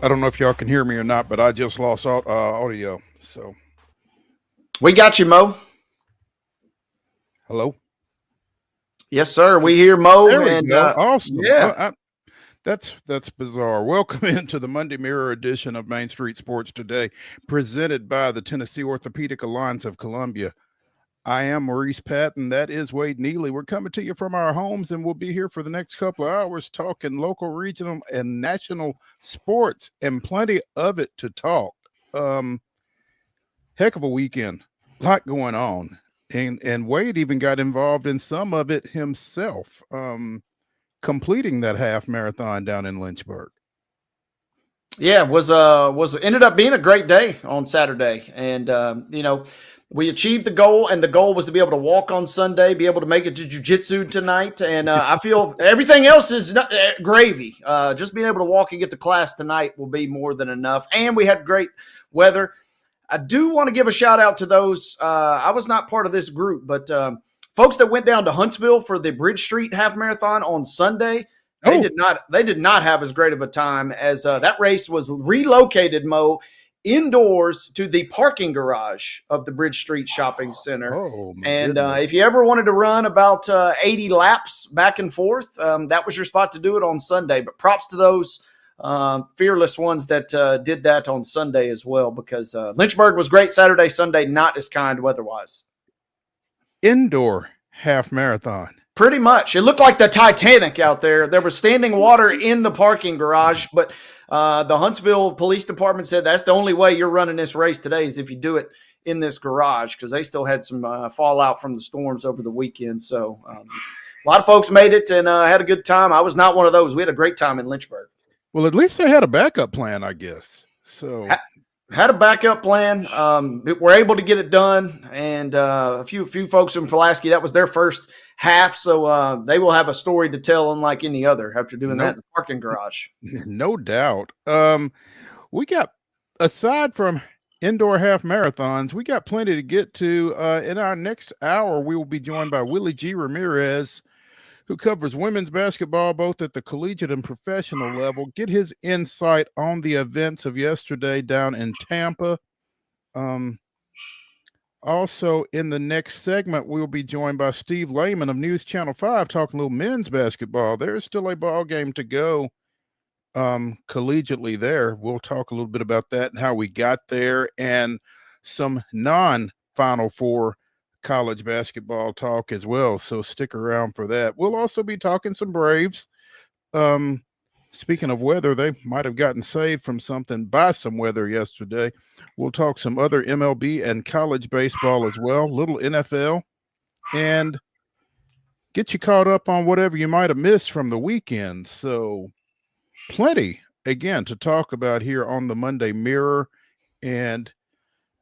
I don't know if y'all can hear me or not, but I just lost audio. So, We got you, Mo. hello. Yes, sir. We hear Mo, There we and go. Awesome. yeah, That's bizarre. Welcome into the Monday Mirror edition of Main Street Sports Today, presented by the Tennessee Orthopedic Alliance of Columbia. I am Maurice Patton. That is Wade Neely. We're coming to you from our homes, and we'll be here for the next couple of hours talking local, regional, and national sports, and plenty of it to talk. Um, Heck of a weekend, a lot going on, and Wade even got involved in some of it himself, completing that half marathon down in Lynchburg. yeah, was ended up being a great day on Saturday, and we achieved the goal, and the goal was to be able to walk on Sunday, be able to make it to jiu-jitsu tonight, and I feel everything else is gravy. Just being able to walk and get to class tonight will be more than enough, and we had great weather. I do want to give a shout out to those. I was not part of this group, but folks that went down to Huntsville for the Bridge Street Half Marathon on Sunday. They Oh, did not. They did not have as great of a time as that race was relocated, Mo, indoors to the parking garage of the Bridge Street Shopping Center. oh my And goodness. if you ever wanted to run about 80 laps back and forth, that was your spot to do it on Sunday. But props to those fearless ones that did that on Sunday as well, because Lynchburg was great Saturday, Sunday not as kind weather-wise. Indoor half marathon. Pretty much. It looked like the Titanic out there. There was standing water in the parking garage, but the Huntsville Police Department said that's the only way you're running this race today is if you do it in this garage, because they still had some fallout from the storms over the weekend. So a lot of folks made it and had a good time. I was not one of those. We had a great time in Lynchburg. Well, at least they had a backup plan, I guess. So had a backup plan. We're able to get it done, and a few folks from Pulaski, that was their first half, so they will have a story to tell unlike any other after doing that in the parking garage. No doubt. We got, aside from indoor half marathons, we got plenty to get to. In our next hour, we will be joined by Willie G. Ramirez, who covers women's basketball both at the collegiate and professional level. Get his insight on the events of yesterday down in Tampa. Also, in the next segment, we'll be joined by Steve LAYMAN of News Channel 5 talking a little men's basketball. There's still a ball game to go collegiately there. We'll talk a little bit about that and how we got there, and some non-Final Four college basketball talk as well, so stick around for that. We'll also be talking some Braves. Speaking of weather, they might have gotten saved from something by some weather yesterday. We'll talk some other MLB and college baseball as well, little NFL, and get you caught up on whatever you might have missed from the weekend. So plenty, again, to talk about here on the Monday Mirror, and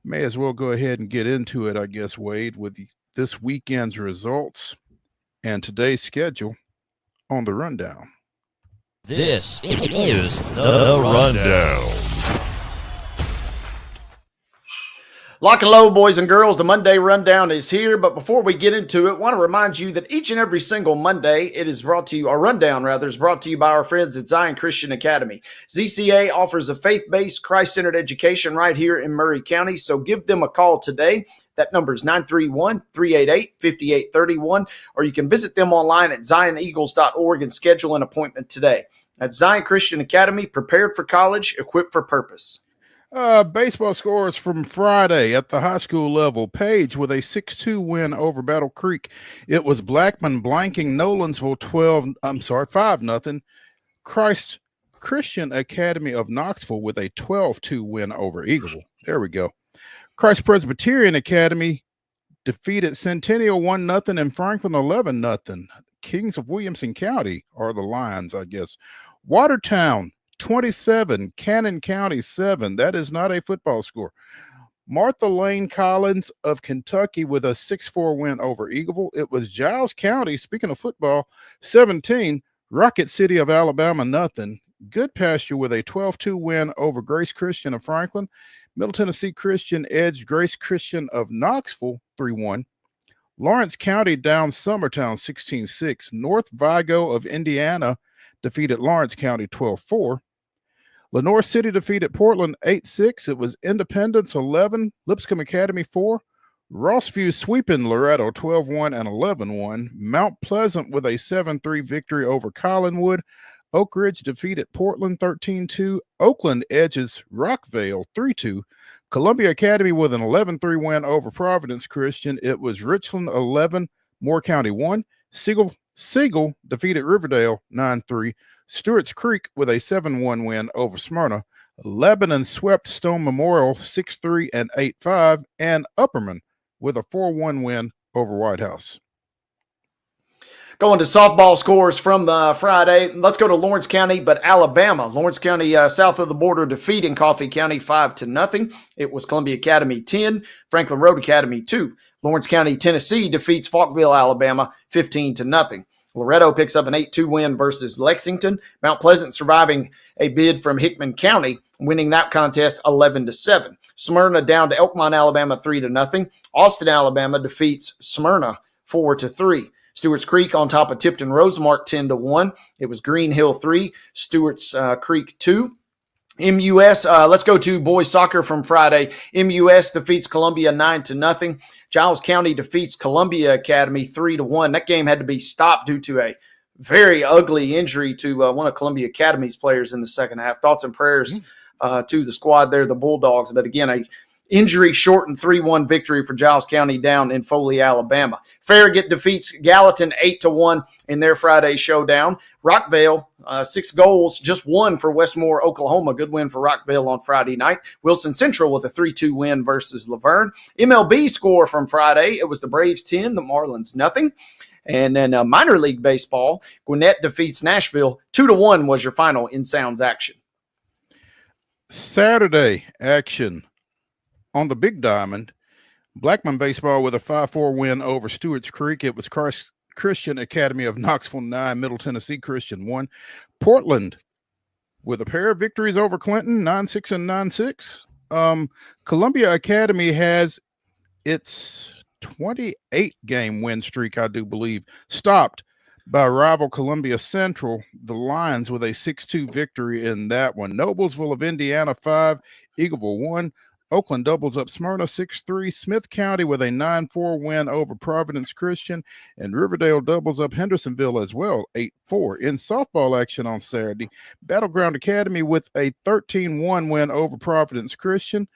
may as well go ahead and get into it, I guess, Wade, with this weekend's results and today's schedule on the Rundown. This is the Rundown. Lock and load, boys and girls. The Monday Rundown is here. But before we get into it, I want to remind you that each and every single Monday, it is brought to you, our Rundown rather, is brought to you by our friends at Zion Christian Academy. ZCA offers a faith-based, Christ-centered education right here in Murray County. So give them a call today. That number is 931-388-5831. Or you can visit them online at zioneagles.org and schedule an appointment today. At Zion Christian Academy, prepared for college, equipped for purpose. Baseball scores from Friday at the high school level. Page with a 6-2 win over Battle Creek. It was Blackman blanking Nolensville 5-0. Christ Christian Academy of Knoxville with a 12-2 win over Eagleville. There we go. Christ Presbyterian Academy defeated Centennial 1-0 and Franklin 11-0. Kings of Williamson County are the Lions, I guess. Watertown 27, Cannon County 7. That is not a football score. Martha Lane Collins of Kentucky with a 6-4 win over Eagleville. It was Giles County, speaking of football, 17, Rocket City of Alabama 0. Good Pasture with a 12-2 win over Grace Christian of Franklin. Middle Tennessee Christian edged Grace Christian of Knoxville 3-1. Lawrence County down Summertown 16-6. North Vigo of Indiana defeated Lawrence County 12-4. Lenore City defeated Portland 8-6. It was Independence 11, Lipscomb Academy 4. Rossview sweeping Loretto 12-1 and 11-1. Mount Pleasant with a 7-3 victory over Collinwood. Oak Ridge defeated Portland 13-2. Oakland edges Rockvale 3-2. Columbia Academy with an 11-3 win over Providence Christian. It was Richland 11, Moore County 1. Siegel defeated Riverdale 9-3. Stewart's Creek with a 7-1 win over Smyrna. Lebanon swept Stone Memorial 6-3 and 8-5. And Upperman with a 4-1 win over White House. Going to softball scores from Friday. Let's go to Lawrence County, but Alabama. Lawrence County, south of the border, defeating Coffee County 5-0. It was Columbia Academy 10, Franklin Road Academy 2. Lawrence County, Tennessee defeats Falkville, Alabama 15-0. Loretto picks up an 8-2 win versus Lexington. Mount Pleasant surviving a bid from Hickman County, winning that contest 11-7. Smyrna down to Elkmont, Alabama 3-0. Austin, Alabama defeats Smyrna 4-3. Stewart's Creek on top of Tipton Rosemark 10-1. It was Green Hill 3, Stewart's Creek 2. MUS, let's go to boys soccer from Friday. MUS defeats Columbia 9-0. Giles County defeats Columbia Academy 3-1. That game had to be stopped due to a very ugly injury to one of Columbia Academy's players in the second half. Thoughts and prayers to the squad there, the Bulldogs. But again, a injury-shortened 3-1 victory for Giles County down in Foley, Alabama. Farragut defeats Gallatin 8-1 in their Friday showdown. Rockvale, 6 goals, just 1 for Westmore, Oklahoma. Good win for Rockvale on Friday night. Wilson Central with a 3-2 win versus Laverne. MLB score from Friday, it was the Braves 10, the Marlins nothing. And then minor league baseball, Gwinnett defeats Nashville 2-1 was your final in Sounds action. Saturday action. On the Big Diamond, Blackman baseball with a 5-4 win over Stewart's Creek. It was Christian Academy of Knoxville 9, Middle Tennessee Christian 1. Portland with a pair of victories over Clinton, 9-6 and 9-6. Columbia Academy has its 28-game win streak, I do believe, stopped by rival Columbia Central, the Lions, with a 6-2 victory in that one. Noblesville of Indiana 5, Eagleville 1. Oakland doubles up Smyrna 6-3. Smith County with a 9-4 win over Providence Christian. And Riverdale doubles up Hendersonville as well, 8-4. In softball action on Saturday, Battleground Academy with a 13-1 win over Providence Christian.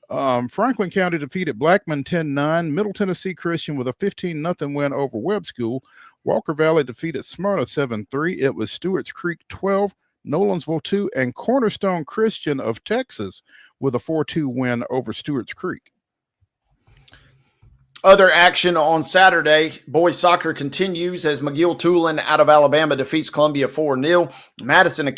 Franklin County defeated Blackman 10-9. Middle Tennessee Christian with a 15-0 win over Webb School. Walker Valley defeated Smyrna 7-3. It was Stewart's Creek 12, Nolensville 2, and Cornerstone Christian of Texas with a 4-2 win over Stewart's Creek. Other action on Saturday, boys soccer continues as McGill-Tulane out of Alabama defeats Columbia 4-0. Madison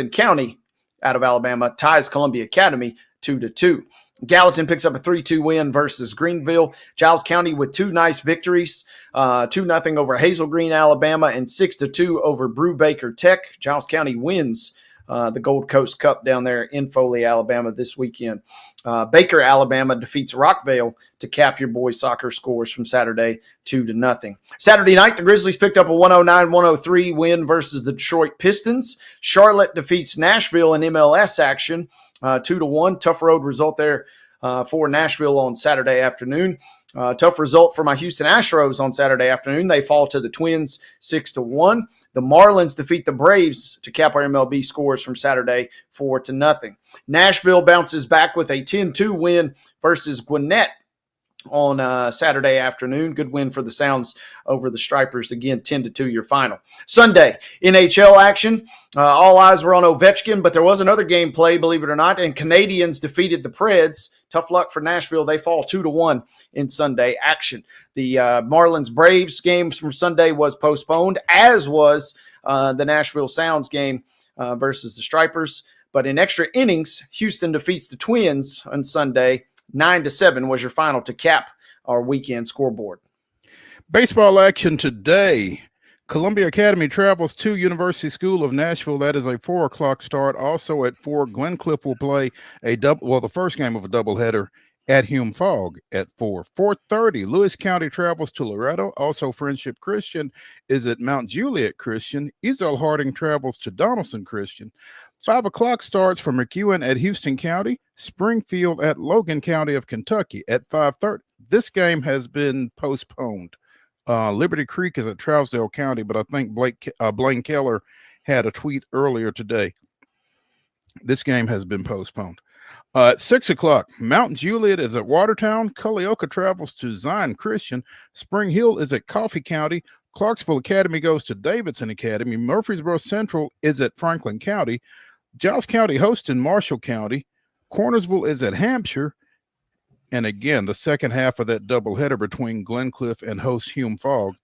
County out of Alabama ties Columbia Academy 2-2. Gallatin picks up a 3-2 win versus Greenville. Giles County with 2 nice victories, 2-0 over Hazel Green, Alabama, and 6-2 over Brubaker Tech. Giles County wins the Gold Coast Cup down there in Foley, Alabama this weekend. Baker, Alabama defeats Rockvale to cap your boys soccer scores from Saturday 2-0. Saturday night, the Grizzlies picked up a 109-103 win versus the Detroit Pistons. Charlotte defeats Nashville in MLS action 2-1. Tough road result there for Nashville on Saturday afternoon. Tough result for my Houston Astros on Saturday afternoon. They fall to the Twins 6-1. The Marlins defeat the Braves to cap our MLB scores from Saturday 4-0. Nashville bounces back with a 10-2 win versus Gwinnett on Saturday afternoon. Good win for the Sounds over the Stripers. Again, 10-2 your final. Sunday, NHL action. All eyes were on Ovechkin, but there was another game played, believe it or not, and Canadians defeated the Preds. Tough luck for Nashville. They fall 2-1 in Sunday action. The Marlins Braves game from Sunday was postponed, as was the Nashville Sounds game versus the Stripers. But in extra innings, Houston defeats the Twins on Sunday. 9-7 was your final to cap our weekend scoreboard. Baseball action today. Columbia Academy travels to University School of Nashville. That is a 4:00 start. Also at 4, Glencliff will play the first game of a doubleheader at Hume Fogg at 4. 4:30, Lewis County travels to Loretto. Also, Friendship Christian is at Mount Juliet Christian. Ezel Harding travels to Donaldson Christian. 5 o'clock starts for McEwen at Houston County. Springfield at Logan County of Kentucky at 5:30. This game has been postponed. Liberty Creek is at Trousdale County, but I think Blaine Keller had a tweet earlier today. This game has been postponed. At 6 o'clock, Mount Juliet is at Watertown. Culleoka travels to Zion Christian. Spring Hill is at Coffee County. Clarksville Academy goes to Davidson Academy. Murfreesboro Central is at Franklin County. Giles County hosts in Marshall County. Cornersville is at Hampshire. And again, the second half of that doubleheader between Glencliff and host Hume Fogg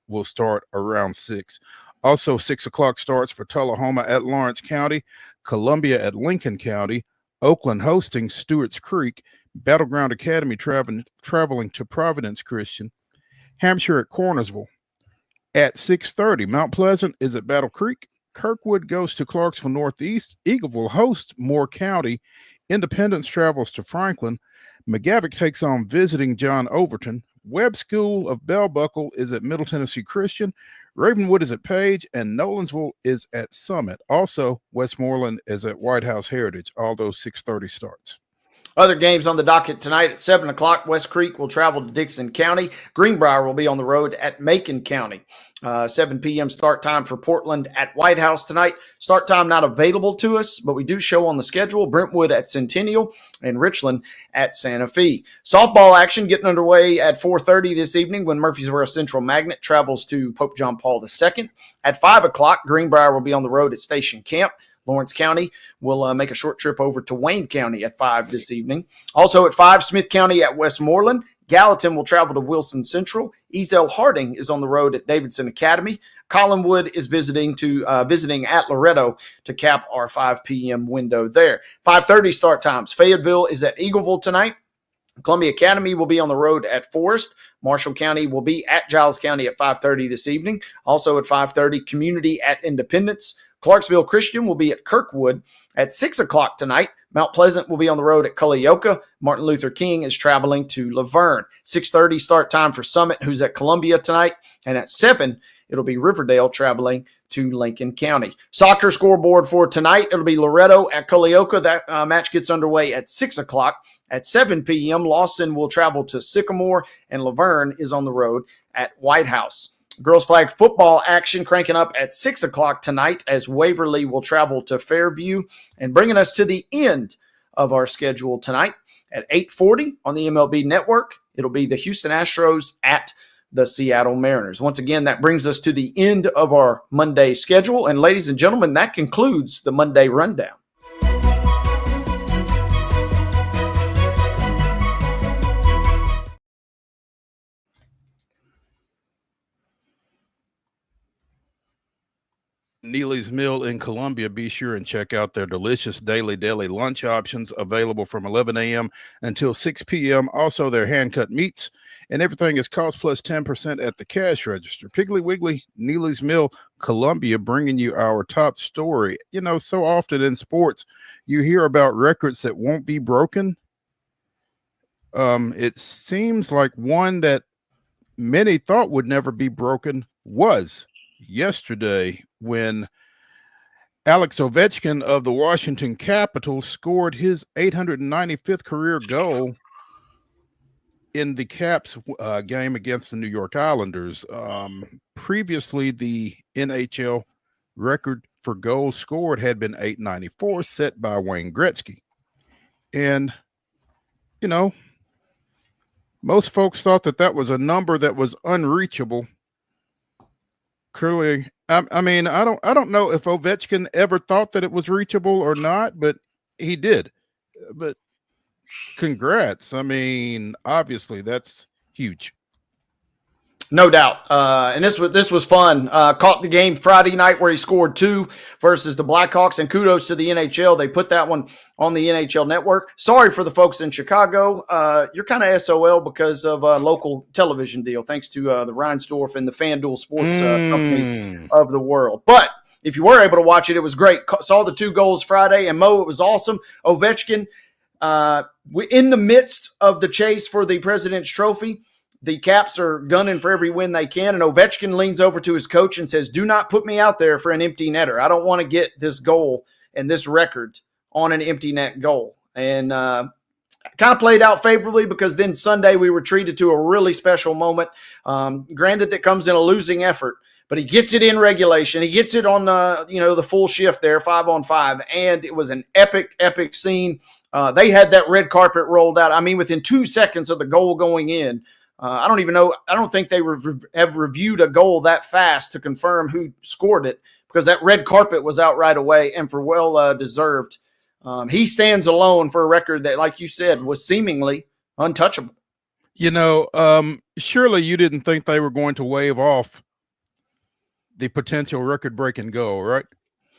will start around 6. Also, 6 o'clock starts for Tullahoma at Lawrence County. Columbia at Lincoln County. Oakland hosting Stewart's Creek. Battleground Academy traveling to Providence Christian. Hampshire at Cornersville. At 6:30, Mount Pleasant is at Battle Creek. Kirkwood goes to Clarksville Northeast. Eagleville hosts Moore County. Independence travels to Franklin. McGavick takes on visiting John Overton. Webb School of Bell Buckle is at Middle Tennessee Christian. Ravenwood is at Page, and Nolensville is at Summit. Also, Westmoreland is at White House Heritage. All those 6:30 starts. Other games on the docket tonight at 7 o'clock. West Creek will travel to Dixon County. Greenbrier will be on the road at Macon County. 7 p.m. start time for Portland at White House tonight. Start time not available to us, but we do show on the schedule Brentwood at Centennial and Richland at Santa Fe. Softball action getting underway at 4:30 this evening when Murfreesboro Central Magnet travels to Pope John Paul II. At 5 o'clock, Greenbrier will be on the road at Station Camp. Lawrence County will make a short trip over to Wayne County at 5 this evening. Also at 5, Smith County at Westmoreland. Gallatin will travel to Wilson Central. Ezel Harding is on the road at Davidson Academy. Collinwood is visiting at Loretto to cap our 5 p.m. window there. 5:30 start times. Fayetteville is at Eagleville tonight. Columbia Academy will be on the road at Forest. Marshall County will be at Giles County at 5:30 this evening. Also at 5:30, Community at Independence. Clarksville Christian will be at Kirkwood at 6 o'clock tonight. Mount Pleasant will be on the road at Culleoka. Martin Luther King is traveling to Laverne. 6:30 start time for Summit, who's at Columbia tonight. And at 7, it'll be Riverdale traveling to Lincoln County. Soccer scoreboard for tonight, it'll be Loretto at Culleoka. That match gets underway at 6 o'clock. At 7 p.m., Lawson will travel to Sycamore, and Laverne is on the road at White House. Girls flag football action cranking up at 6 o'clock tonight as Waverly will travel to Fairview, and bringing us to the end of our schedule tonight at 8:40 on the MLB Network. It'll be the Houston Astros at the Seattle Mariners. Once again, that brings us to the end of our Monday schedule. And ladies and gentlemen, that concludes the Monday Rundown. Neely's Mill in Columbia. Be sure and check out their delicious daily deli lunch options available from 11 a.m. until 6 p.m. Also, their hand-cut meats, and everything is cost plus 10% at the cash register. Piggly Wiggly, Neely's Mill, Columbia, bringing you our top story. You know, so often in sports, you hear about records that won't be broken. It seems like one that many thought would never be broken was yesterday when Alex Ovechkin of the Washington Capitals scored his 895th career goal in the Caps game against the New York Islanders. Previously, the NHL record for goals scored had been 894, set by Wayne Gretzky. And, you know, most folks thought that that was a number that was unreachable. Clearly, I mean, I don't know if Ovechkin ever thought that it was reachable or not, but he did. But congrats. I mean, obviously that's huge. No doubt. And this was fun. Caught the game Friday night where he scored 2 versus the Blackhawks, and kudos to the NHL. They put that one on the NHL network. Sorry for the folks in Chicago. You're kind of SOL because of a local television deal, thanks to the Reinsdorf and the FanDuel Sports company of the world. But if you were able to watch it, it was great. Saw the 2 goals Friday, and Mo, it was awesome. Ovechkin, in the midst of the chase for the President's Trophy, the Caps are gunning for every win they can, and Ovechkin leans over to his coach and says, "Do not put me out there for an empty netter. I don't want to get this goal and this record on an empty net goal." And kind of played out favorably, because then Sunday we were treated to a really special moment. Granted, that comes in a losing effort, but he gets it in regulation. He gets it on the full shift there, 5-on-5, and it was an epic scene. They had that red carpet rolled out. I mean, within 2 seconds of the goal going in. I don't even know. I don't think they have reviewed a goal that fast to confirm who scored it, because that red carpet was out right away, and for well deserved. He stands alone for a record that, like you said, was seemingly untouchable. Surely you didn't think they were going to wave off the potential record-breaking goal, right?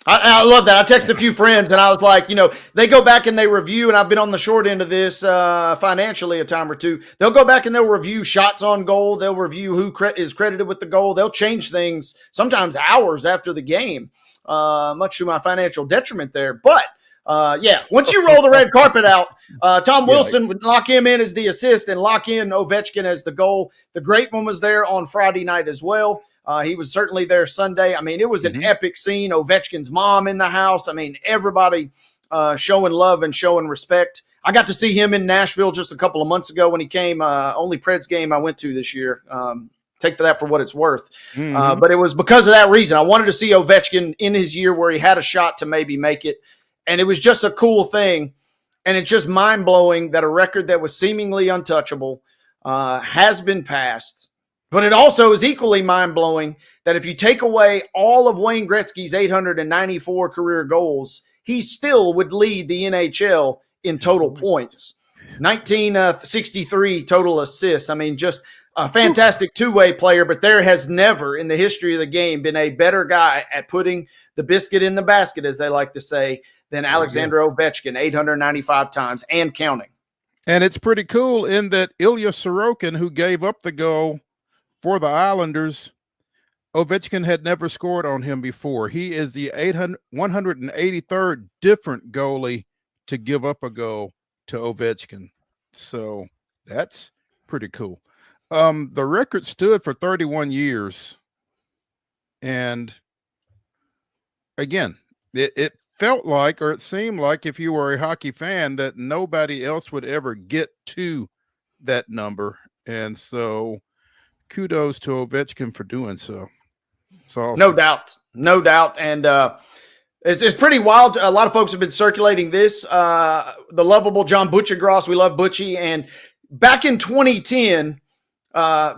I love that. I texted a few friends, and I was like, they go back and they review, and I've been on the short end of this financially a time or two. They'll go back and they'll review shots on goal. They'll review who is credited with the goal. They'll change things sometimes hours after the game, much to my financial detriment there. But, once you roll the red carpet out, Tom Wilson would lock him in as the assist and lock in Ovechkin as the goal. The great one was there on Friday night as well. He was certainly there Sunday. I mean, it was an epic scene. Ovechkin's mom in the house. I mean, everybody showing love and showing respect. I got to see him in Nashville just a couple of months ago when he came. Only Preds game I went to this year. Take that for what it's worth. But it was because of that reason. I wanted to see Ovechkin in his year where he had a shot to maybe make it. And it was just a cool thing. And it's just mind-blowing that a record that was seemingly untouchable has been passed. But it also is equally mind-blowing that if you take away all of Wayne Gretzky's 894 career goals, he still would lead the NHL in total points. 1963 total assists. I mean, just a fantastic two-way player, but there has never in the history of the game been a better guy at putting the biscuit in the basket, as they like to say, than Alexander Ovechkin, 895 times and counting. And it's pretty cool in that Ilya Sorokin, who gave up the goal for the Islanders, Ovechkin had never scored on him before. He is the 183rd different goalie to give up a goal to Ovechkin. So that's pretty cool. The record stood for 31 years. And again, it felt like, or it seemed like, if you were a hockey fan, that nobody else would ever get to that number. And so kudos to Ovechkin for doing so. Awesome. No doubt. And it's pretty wild. A lot of folks have been circulating this. The lovable John Butchergross, we love Butchie. And back in 2010,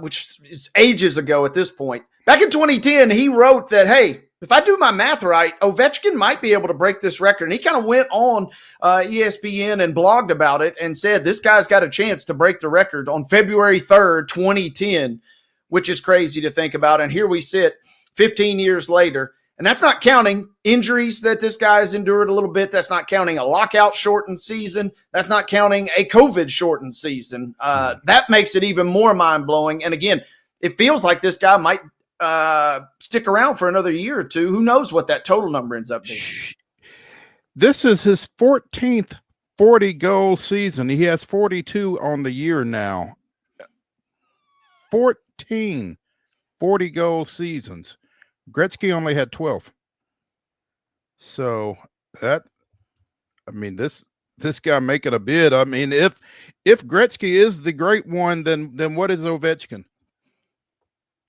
which is ages ago at this point, back in 2010, he wrote that, hey, if I do my math right, Ovechkin might be able to break this record. And he kind of went on ESPN and blogged about it and said this guy's got a chance to break the record on February 3rd, 2010. Which is crazy to think about. And here we sit 15 years later. And that's not counting injuries that this guy has endured a little bit. That's not counting a lockout-shortened season. That's not counting a COVID-shortened season. That makes it even more mind-blowing. And again, it feels like this guy might stick around for another year or two. Who knows what that total number ends up being. This is his 14th 40-goal season. He has 42 on the year now. 14 40-goal seasons. Gretzky only had 12. So this guy making a bid. I mean, if Gretzky is the great one, then what is Ovechkin?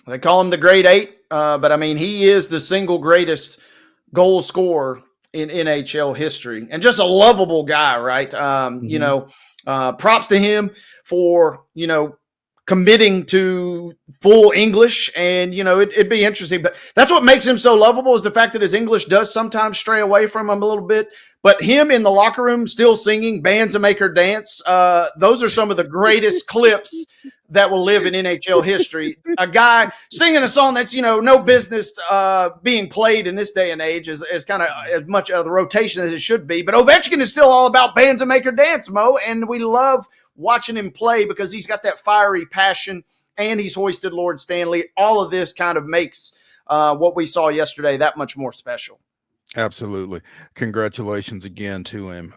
They call him the great eight, but I mean, he is the single greatest goal scorer in NHL history, and just a lovable guy, right? Props to him for, committing to full English, and it'd be interesting, but that's what makes him so lovable, is the fact that his English does sometimes stray away from him a little bit. But him in the locker room still singing "Bands That Make Her Dance," those are some of the greatest clips that will live in NHL history. A guy singing a song that's no business being played in this day and age is kind of as much of the rotation as it should be. But Ovechkin is still all about "Bands That Make Her Dance," Mo, and we love watching him play because he's got that fiery passion, and he's hoisted Lord Stanley. All of this kind of makes what we saw yesterday that much more special. Absolutely. Congratulations again to him.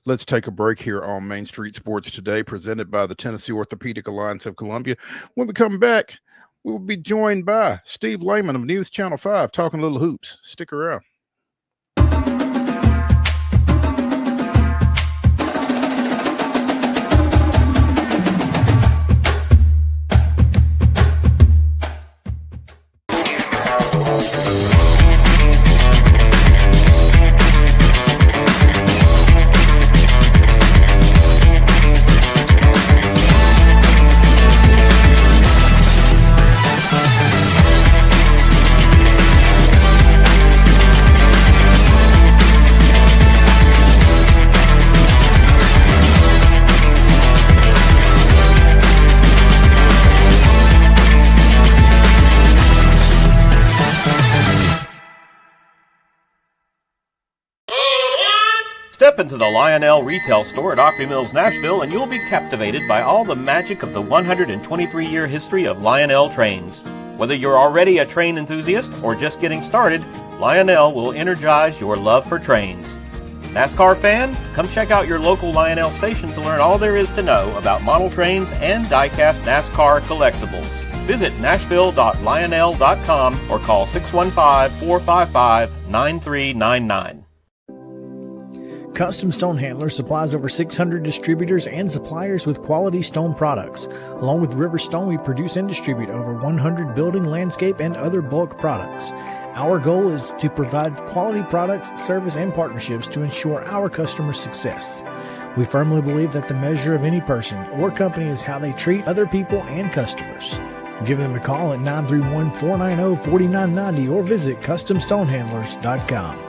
Let's take a break here on Main Street Sports Today, presented by the Tennessee Orthopedic Alliance of Columbia. When we come back, we will be joined by Steve Layman of News Channel 5, talking little hoops. Stick around. Step into the Lionel retail store at Opry Mills, Nashville, and you'll be captivated by all the magic of the 123-year history of Lionel trains. Whether you're already a train enthusiast or just getting started, Lionel will energize your love for trains. NASCAR fan? Come check out your local Lionel station to learn all there is to know about model trains and die-cast NASCAR collectibles. Visit nashville.lionel.com or call 615-455-9399. Custom Stone Handler supplies over 600 distributors and suppliers with quality stone products. Along with River Stone, we produce and distribute over 100 building, landscape, and other bulk products. Our goal is to provide quality products, service, and partnerships to ensure our customers' success. We firmly believe that the measure of any person or company is how they treat other people and customers. Give them a call at 931-490-4990 or visit CustomStonehandlers.com.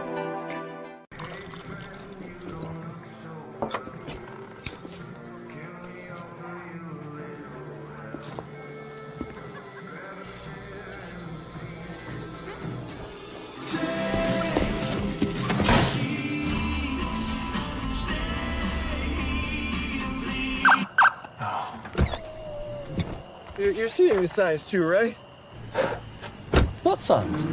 You're seeing the signs too, right? What signs?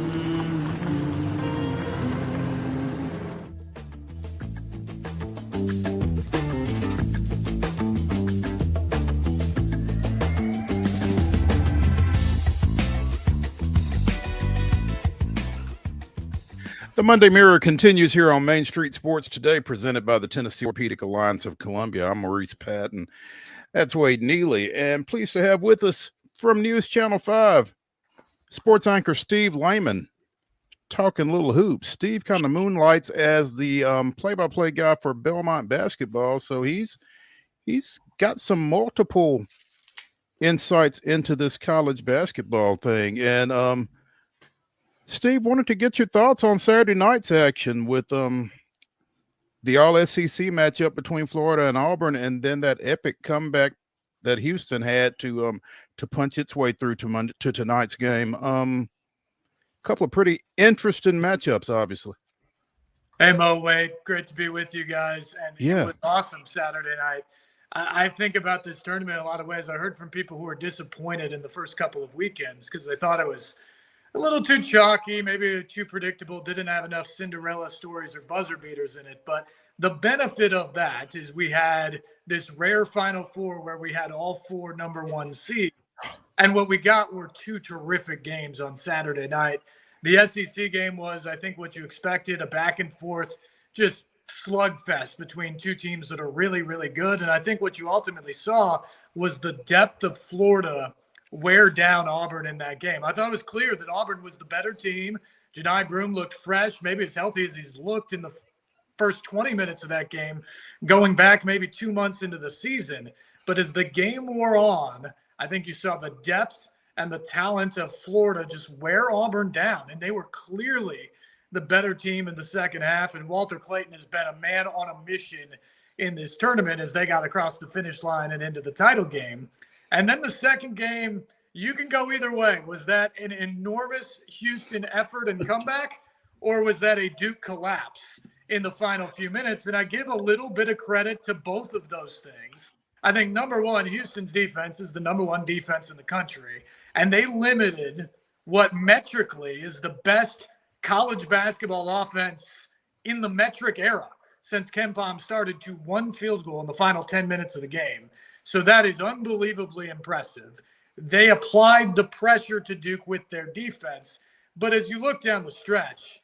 The Monday Mirror continues here on Main Street Sports Today, presented by the Tennessee Orthopedic Alliance of Columbia. I'm Maurice Patton. That's Wade Neely. And pleased to have with us from News Channel 5, sports anchor Steve Layman, talking little hoops. Steve kind of moonlights as the play-by-play guy for Belmont basketball, so he's got some multiple insights into this college basketball thing. And Steve, wanted to get your thoughts on Saturday night's action with the All-SEC matchup between Florida and Auburn, and then that epic comeback that Houston had to punch its way through to tonight's game. Couple of pretty interesting matchups, obviously. Hey, Mo, Wade, great to be with you guys. And yeah, it was awesome Saturday night. I think about this tournament in a lot of ways. I heard from people who were disappointed in the first couple of weekends because they thought it was a little too chalky, maybe too predictable, didn't have enough Cinderella stories or buzzer beaters in it. But the benefit of that is we had this rare Final Four where we had all four number one seeds. And what we got were two terrific games on Saturday night. The SEC game was, I think, what you expected, a back and forth, just slugfest between two teams that are really, really good. And I think what you ultimately saw was the depth of Florida wear down Auburn in that game. I thought it was clear that Auburn was the better team. Jani Broome looked fresh, maybe as healthy as he's looked in the first 20 minutes of that game, going back maybe 2 months into the season. But as the game wore on, I think you saw the depth and the talent of Florida just wear Auburn down. And they were clearly the better team in the second half. And Walter Clayton has been a man on a mission in this tournament as they got across the finish line and into the title game. And then the second game, you can go either way. Was that an enormous Houston effort and comeback, or was that a Duke collapse in the final few minutes? And I give a little bit of credit to both of those things. I think, number one, Houston's defense is the number one defense in the country, and they limited what metrically is the best college basketball offense in the metric era since Ken Pom started to one field goal in the final 10 minutes of the game. So that is unbelievably impressive. They applied the pressure to Duke with their defense. But as you look down the stretch,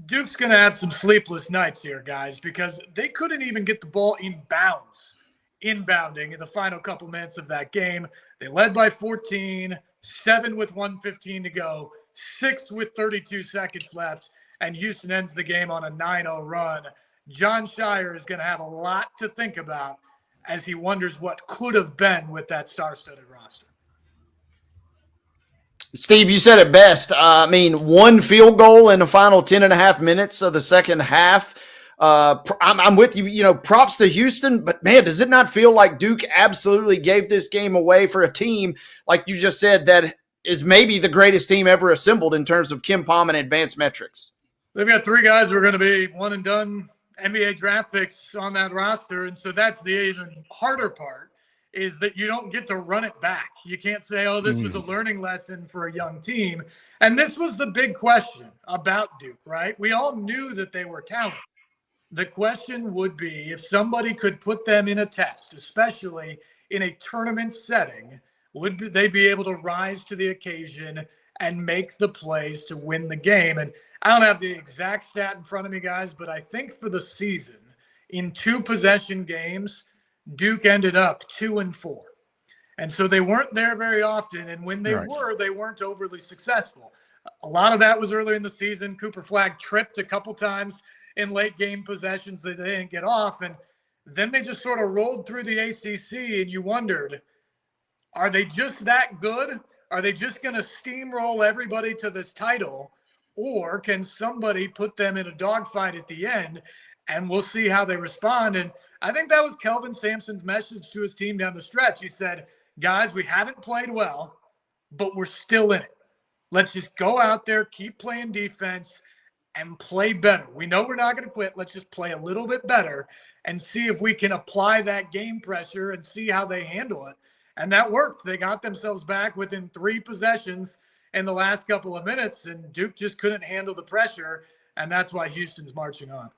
Duke's going to have some sleepless nights here, guys, because they couldn't even get the ball inbounding in the final couple minutes of that game. They led by 14, 7 with 1:15 to go, 6 with 32 seconds left, and Houston ends the game on a 9-0 run. Jon Scheyer is going to have a lot to think about as he wonders what could have been with that star-studded roster. Steve, you said it best. I mean, one field goal in the final 10 and a half minutes of the second half. I'm with you. You know, props to Houston, but man, does it not feel like Duke absolutely gave this game away for a team, like you just said, that is maybe the greatest team ever assembled in terms of Ken Pom and advanced metrics? They've got 3 guys who are going to be one and done NBA draft picks on that roster, and so that's the even harder part, is that you don't get to run it back. You can't say, oh, this was a learning lesson for a young team. And this was the big question about Duke, right? We all knew that they were talented. The question would be, if somebody could put them in a test, especially in a tournament setting, would they be able to rise to the occasion and make the plays to win the game? And I don't have the exact stat in front of me, guys, but I think for the season, in 2 possession games, Duke ended up 2-4. And so they weren't there very often. And when they were, they weren't overly successful. A lot of that was early in the season. Cooper Flagg tripped a couple times in late game possessions that they didn't get off. And then they just sort of rolled through the ACC, and you wondered, are they just that good? Are they just going to steamroll everybody to this title? Or can somebody put them in a dogfight at the end? And we'll see how they respond. And I think that was Kelvin Sampson's message to his team down the stretch. He said, guys, we haven't played well, but we're still in it. Let's just go out there, keep playing defense, and play better. We know we're not going to quit. Let's just play a little bit better and see if we can apply that game pressure and see how they handle it. And that worked. They got themselves back within 3 possessions in the last couple of minutes, and Duke just couldn't handle the pressure, and that's why Houston's marching on.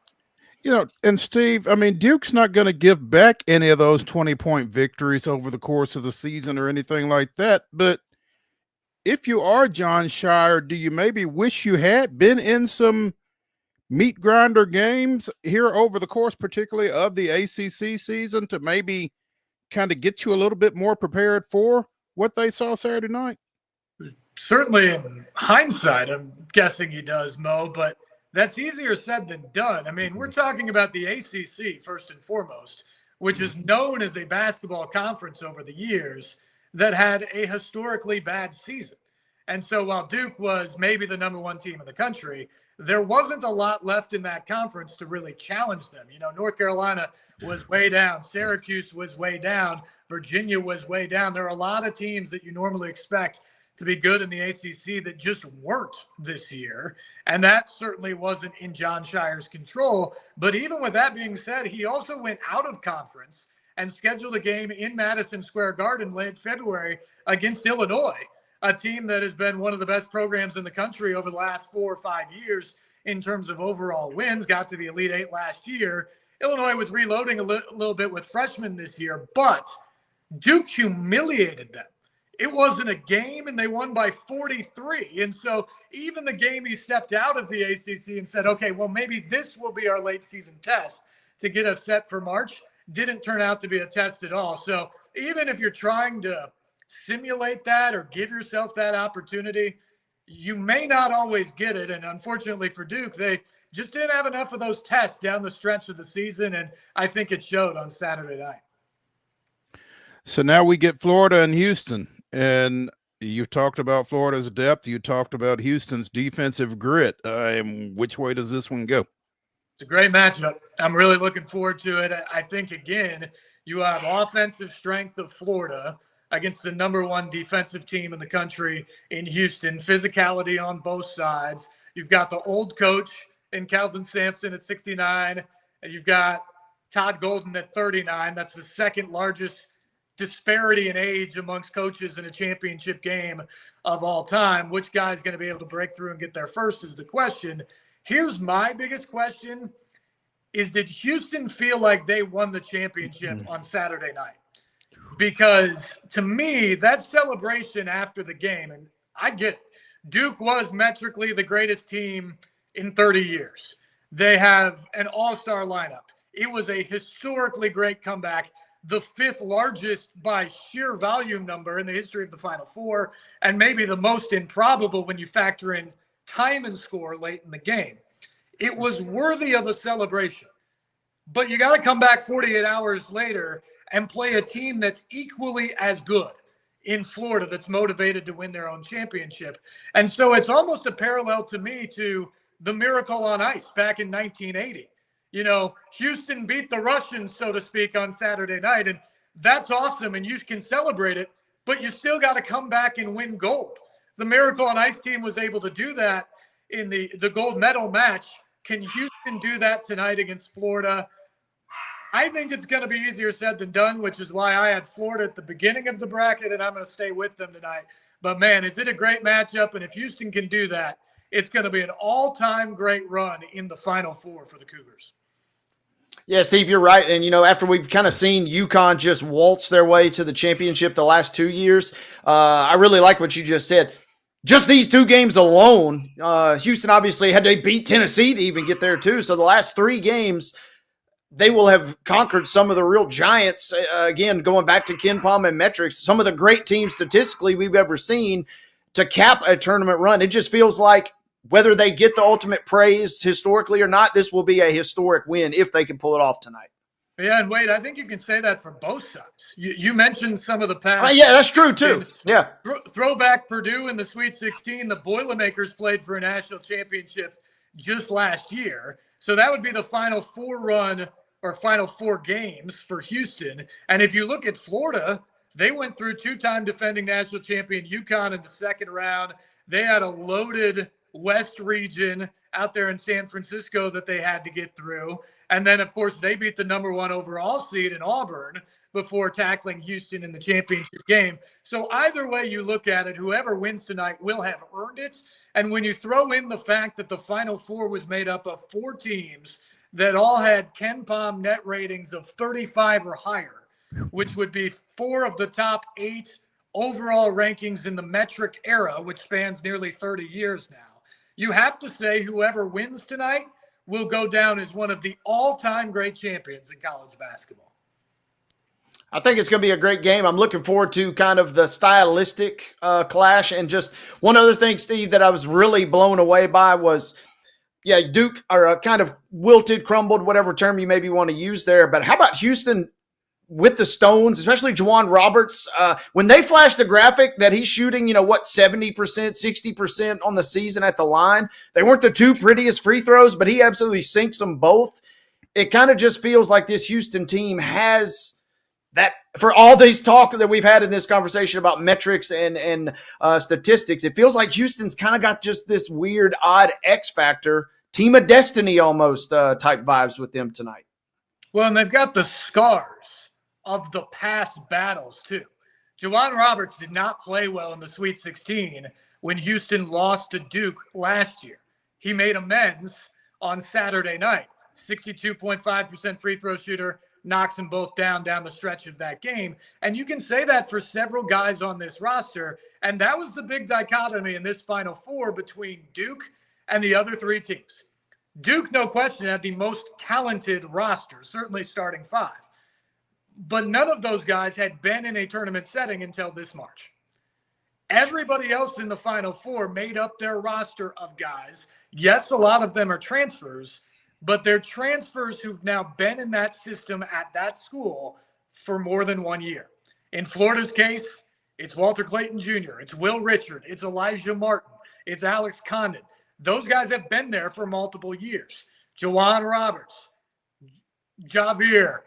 You know, and Steve, I mean, Duke's not going to give back any of those 20-point victories over the course of the season or anything like that. But if you are Jon Scheyer, do you maybe wish you had been in some meat grinder games here over the course, particularly of the ACC season, to maybe kind of get you a little bit more prepared for what they saw Saturday night? Certainly in hindsight, I'm guessing he does, Mo, but that's easier said than done. I mean, we're talking about the ACC first and foremost, which is known as a basketball conference over the years that had a historically bad season. And so while Duke was maybe the number 1 team in the country, there wasn't a lot left in that conference to really challenge them. You know, North Carolina was way down. Syracuse was way down. Virginia was way down. There are a lot of teams that you normally expect to be good in the ACC that just weren't this year. And that certainly wasn't in Jon Scheyer's control. But even with that being said, he also went out of conference and scheduled a game in Madison Square Garden late February against Illinois, a team that has been one of the best programs in the country over the last 4 or 5 years in terms of overall wins, got to the Elite 8 last year. Illinois was reloading a little bit with freshmen this year, but Duke humiliated them. It wasn't a game, and they won by 43. And so even the game he stepped out of the ACC and said, okay, well, maybe this will be our late season test to get us set for March, didn't turn out to be a test at all. So even if you're trying to simulate that or give yourself that opportunity, you may not always get it. And unfortunately for Duke, they just didn't have enough of those tests down the stretch of the season, and I think it showed on Saturday night. So now we get Florida and Houston. And you've talked about Florida's depth. You talked about Houston's defensive grit. Which way does this one go? It's a great matchup. I'm really looking forward to it. I think, again, you have offensive strength of Florida against the number 1 defensive team in the country in Houston, physicality on both sides. You've got the old coach in Kelvin Sampson at 69, and you've got Todd Golden at 39. That's the second largest disparity in age amongst coaches in a championship game of all time. Which guy's going to be able to break through and get there first is the question. Here's my biggest question is, did Houston feel like they won the championship on Saturday night? Because to me, that celebration after the game, and I get it, Duke was metrically the greatest team in 30 years. They have an all-star lineup. It was a historically great comeback, the 5th largest by sheer volume number in the history of the Final Four, and maybe the most improbable when you factor in time and score late in the game. It was worthy of a celebration. But you got to come back 48 hours later and play a team that's equally as good in Florida, that's motivated to win their own championship. And so it's almost a parallel to me to the Miracle on Ice back in 1980. You know, Houston beat the Russians, so to speak, on Saturday night, and that's awesome, and you can celebrate it, but you still got to come back and win gold. The Miracle on Ice team was able to do that in the gold medal match. Can Houston do that tonight against Florida? I think it's going to be easier said than done, which is why I had Florida at the beginning of the bracket, and I'm going to stay with them tonight. But, man, is it a great matchup? And if Houston can do that, it's going to be an all-time great run in the Final Four for the Cougars. Yeah, Steve, you're right. And, you know, after we've kind of seen UConn just waltz their way to the championship the last 2 years, I really like what you just said. Just these 2 games alone, Houston obviously had to beat Tennessee to even get there too. So the last 3 games, they will have conquered some of the real giants. Again, going back to KenPom and metrics, some of the great teams statistically we've ever seen to cap a tournament run. It just feels like whether they get the ultimate praise historically or not, this will be a historic win if they can pull it off tonight. Yeah, and Wade, I think you can say that for both sides. You mentioned some of the past. Yeah, that's true too. Yeah. Throwback Purdue in the Sweet 16, the Boilermakers played for a national championship just last year. So that would be the Final Four run or Final Four games for Houston. And if you look at Florida, they went through 2-time defending national champion UConn in the second round. They had a loaded West region out there in San Francisco that they had to get through. And then, of course, they beat the number 1 overall seed in Auburn before tackling Houston in the championship game. So either way you look at it, whoever wins tonight will have earned it. And when you throw in the fact that the Final Four was made up of 4 teams that all had KenPom net ratings of 35 or higher, which would be 4 of the top 8 overall rankings in the metric era, which spans nearly 30 years now, you have to say whoever wins tonight will go down as one of the all-time great champions in college basketball. I think it's going to be a great game. I'm looking forward to kind of the stylistic clash. And just one other thing, Steve, that I was really blown away by was, yeah, Duke are kind of wilted, crumbled, whatever term you maybe want to use there. But how about Houston with the Stones, especially Juwan Roberts? When they flashed the graphic that he's shooting, 70%, 60% on the season at the line, they weren't the 2 prettiest free throws, but he absolutely sinks them both. It kind of just feels like this Houston team has that, for all these talk that we've had in this conversation about metrics and statistics, it feels like Houston's kind of got just this weird, odd X factor, team of destiny almost type vibes with them tonight. Well, and they've got the scars of the past battles too. Juwan Roberts did not play well in the Sweet 16 when Houston lost to Duke last year. He made amends on Saturday night. 62.5% free throw shooter, knocks them both down the stretch of that game. And you can say that for several guys on this roster. And that was the big dichotomy in this Final Four between Duke and the other 3 teams. Duke, no question, had the most talented roster, certainly starting 5. But none of those guys had been in a tournament setting until this March. Everybody else in the Final Four made up their roster of guys. Yes, a lot of them are transfers, but they're transfers who've now been in that system at that school for more than 1 year. In Florida's case, it's Walter Clayton Jr., it's Will Richard, it's Elijah Martin, it's Alex Condon. Those guys have been there for multiple years. Juwan Roberts, Javier,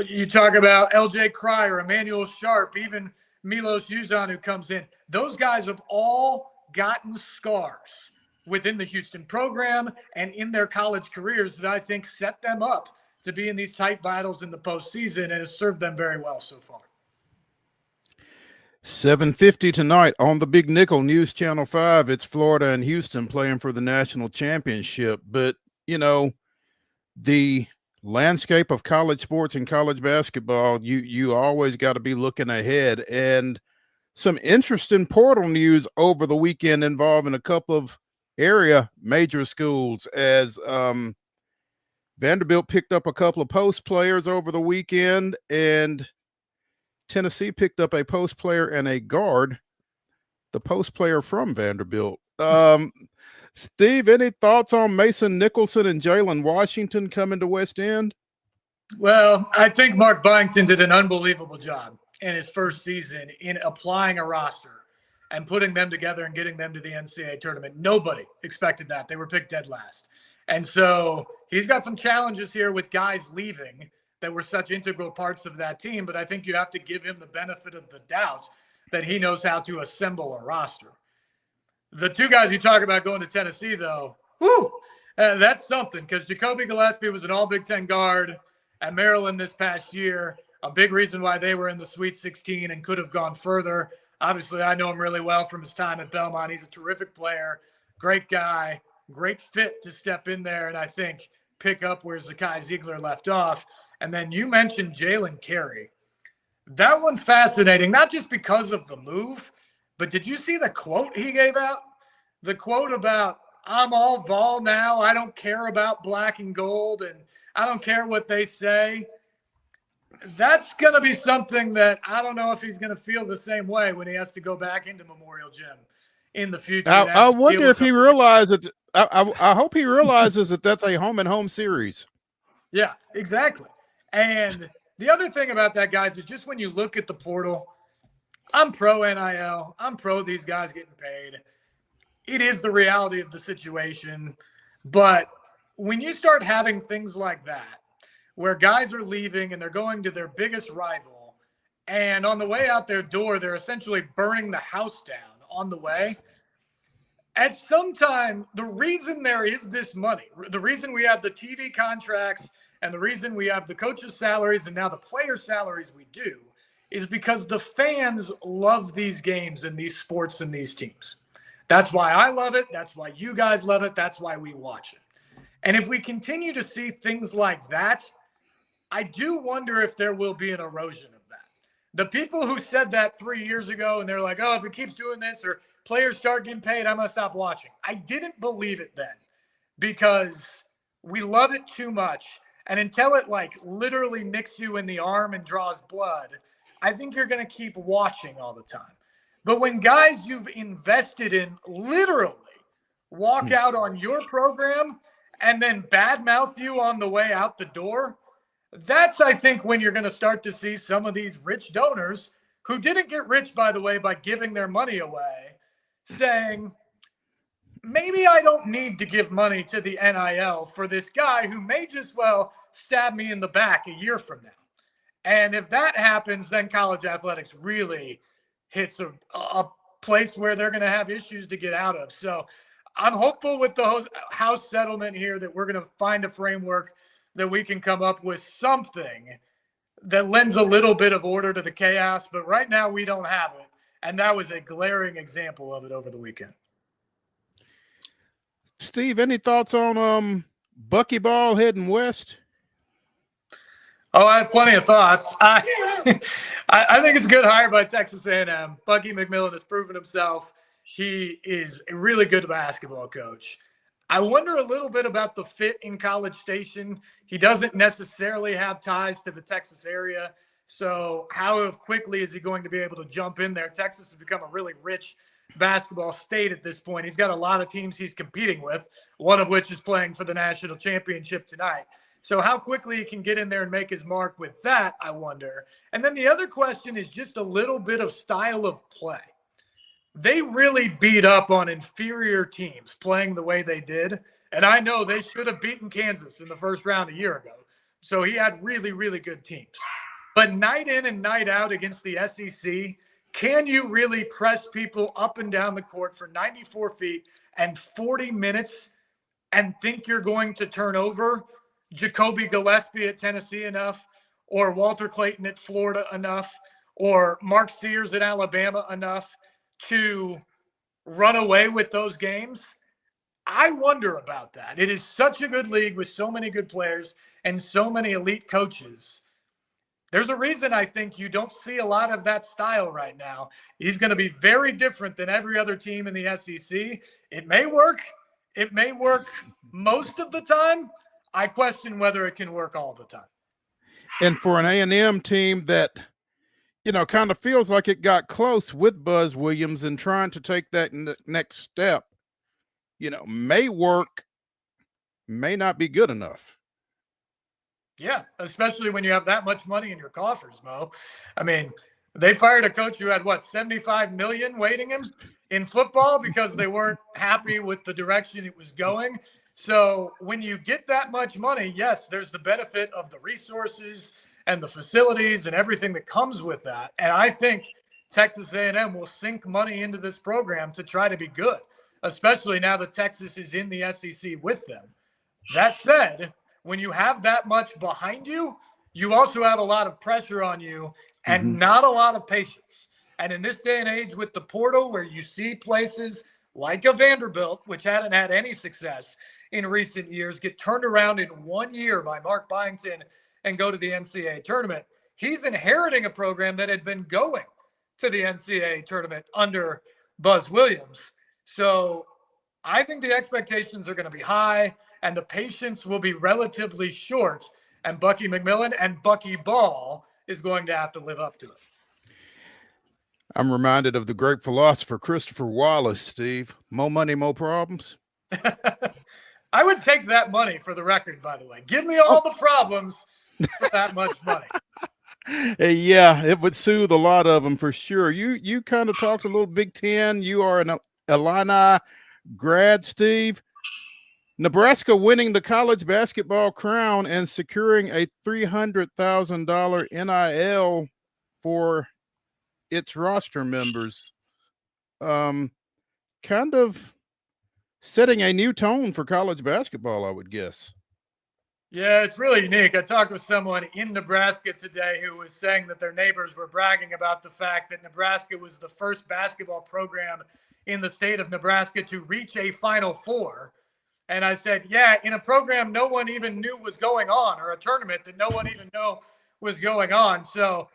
you talk about LJ Cryer, Emmanuel Sharp, even Milos Uzan who comes in. Those guys have all gotten scars within the Houston program and in their college careers that I think set them up to be in these tight battles in the postseason, and has served them very well so far. 7:50 tonight on the Big Nickel News Channel 5. It's Florida and Houston playing for the national championship. But, you know, the landscape of college sports and college basketball, you always got to be looking ahead. And some interesting portal news over the weekend involving a couple of area major schools, as Vanderbilt picked up a couple of post players over the weekend, and Tennessee picked up a post player and a guard, the post player from Vanderbilt. Steve, any thoughts on Mason Nicholson and Jalen Washington coming to West End? Well, I think Mark Byington did an unbelievable job in his first season in applying a roster and putting them together and getting them to the NCAA tournament. Nobody expected that. They were picked dead last. And so he's got some challenges here with guys leaving that were such integral parts of that team, but I think you have to give him the benefit of the doubt that he knows how to assemble a roster. The two guys you talk about going to Tennessee, though, that's something, because Jacoby Gillespie was an All-Big Ten guard at Maryland this past year, a big reason why they were in the Sweet 16 and could have gone further. Obviously, I know him really well from his time at Belmont. He's a terrific player, great guy, great fit to step in there and I think pick up where Zakai Ziegler left off. And then you mentioned Jalen Carey. That one's fascinating, not just because of the move, but did you see the quote he gave out? The quote about, I'm all Vol now. I don't care about black and gold, and I don't care what they say. That's going to be something that I don't know if he's going to feel the same way when he has to go back into Memorial Gym in the future. I wonder if he realizes – I hope he realizes that that's a home-and-home series. Yeah, exactly. And the other thing about that, guys, is just when you look at the portal, I'm pro NIL. I'm pro these guys getting paid. It is the reality of the situation. But when you start having things like that, where guys are leaving and they're going to their biggest rival, and on the way out their door, they're essentially burning the house down on the way. At some time, the reason there is this money, the reason we have the TV contracts and the reason we have the coaches' salaries and now the player salaries we do is because the fans love these games and these sports and these teams. That's why I love it. That's why you guys love it. That's why we watch it. And if we continue to see things like that, I do wonder if there will be an erosion of that. The people who said that 3 years ago and they're like, oh, if it keeps doing this or players start getting paid, I'm going to stop watching. I didn't believe it then because we love it too much. And until it like literally nicks you in the arm and draws blood, I think you're going to keep watching all the time. But when guys you've invested in literally walk out on your program and then badmouth you on the way out the door, that's, I think, when you're going to start to see some of these rich donors who didn't get rich, by the way, by giving their money away, saying, maybe I don't need to give money to the NIL for this guy who may just well stab me in the back a year from now. And if that happens, then college athletics really hits a place where they're going to have issues to get out of. So I'm hopeful with the House settlement here that we're going to find a framework that we can come up with something that lends a little bit of order to the chaos. But right now we don't have it. And that was a glaring example of it over the weekend. Steve, any thoughts on Buckyball heading west? Oh, I have plenty of thoughts. I think it's a good hire by Texas A&M. Bucky McMillan has proven himself. He is a really good basketball coach. I wonder a little bit about the fit in College Station. He doesn't necessarily have ties to the Texas area. So how quickly is he going to be able to jump in there? Texas has become a really rich basketball state at this point. He's got a lot of teams he's competing with, one of which is playing for the national championship tonight. So how quickly he can get in there and make his mark with that, I wonder. And then the other question is just a little bit of style of play. They really beat up on inferior teams playing the way they did. And I know they should have beaten Kansas in the first round a year ago. So he had really, really good teams. But night in and night out against the SEC, can you really press people up and down the court for 94 feet and 40 minutes and think you're going to turn over Jacoby Gillespie at Tennessee enough, or Walter Clayton at Florida enough, or Mark Sears at Alabama enough to run away with those games? I wonder about that. It is such a good league with so many good players and so many elite coaches. There's a reason I think you don't see a lot of that style right now. He's going to be very different than every other team in the SEC. It may work. It may work most of the time. I question whether it can work all the time. And for an A&M team that, kind of feels like it got close with Buzz Williams and trying to take that next step, may work, may not be good enough. Yeah, especially when you have that much money in your coffers, Mo. I mean, they fired a coach who had, $75 million waiting him in football because they weren't happy with the direction it was going. So when you get that much money, yes, there's the benefit of the resources and the facilities and everything that comes with that. And I think Texas A&M will sink money into this program to try to be good, especially now that Texas is in the SEC with them. That said, when you have that much behind you, you also have a lot of pressure on you and not a lot of patience. And in this day and age with the portal, where you see places like a Vanderbilt, which hadn't had any success in recent years, get turned around in 1 year by Mark Byington and go to the NCAA tournament, he's inheriting a program that had been going to the NCAA tournament under Buzz Williams. So I think the expectations are going to be high and the patience will be relatively short. And Bucky McMillan and Bucky Ball is going to have to live up to it. I'm reminded of the great philosopher Christopher Wallace, Steve. More money, more problems. I would take that money, for the record, by the way. Give me all the problems for that much money. Yeah, it would soothe a lot of them for sure. You kind of talked a little Big Ten. You are an Illini grad, Steve. Nebraska winning the college basketball crown and securing a $300,000 NIL for its roster members. Kind of setting a new tone for college basketball, I would guess. Yeah, it's really unique. I talked with someone in Nebraska today who was saying that their neighbors were bragging about the fact that Nebraska was the first basketball program in the state of Nebraska to reach a Final Four. And I said, yeah, in a program no one even knew was going on, or a tournament that no one even knew was going on. So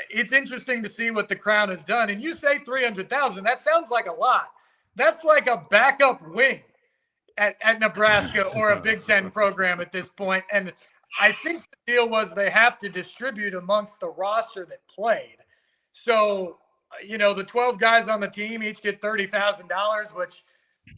it's interesting to see what the Crown has done. And you say 300,000, that sounds like a lot. That's like a backup wing at Nebraska or a Big Ten program at this point. And I think the deal was they have to distribute amongst the roster that played. So, the 12 guys on the team each get $30,000, which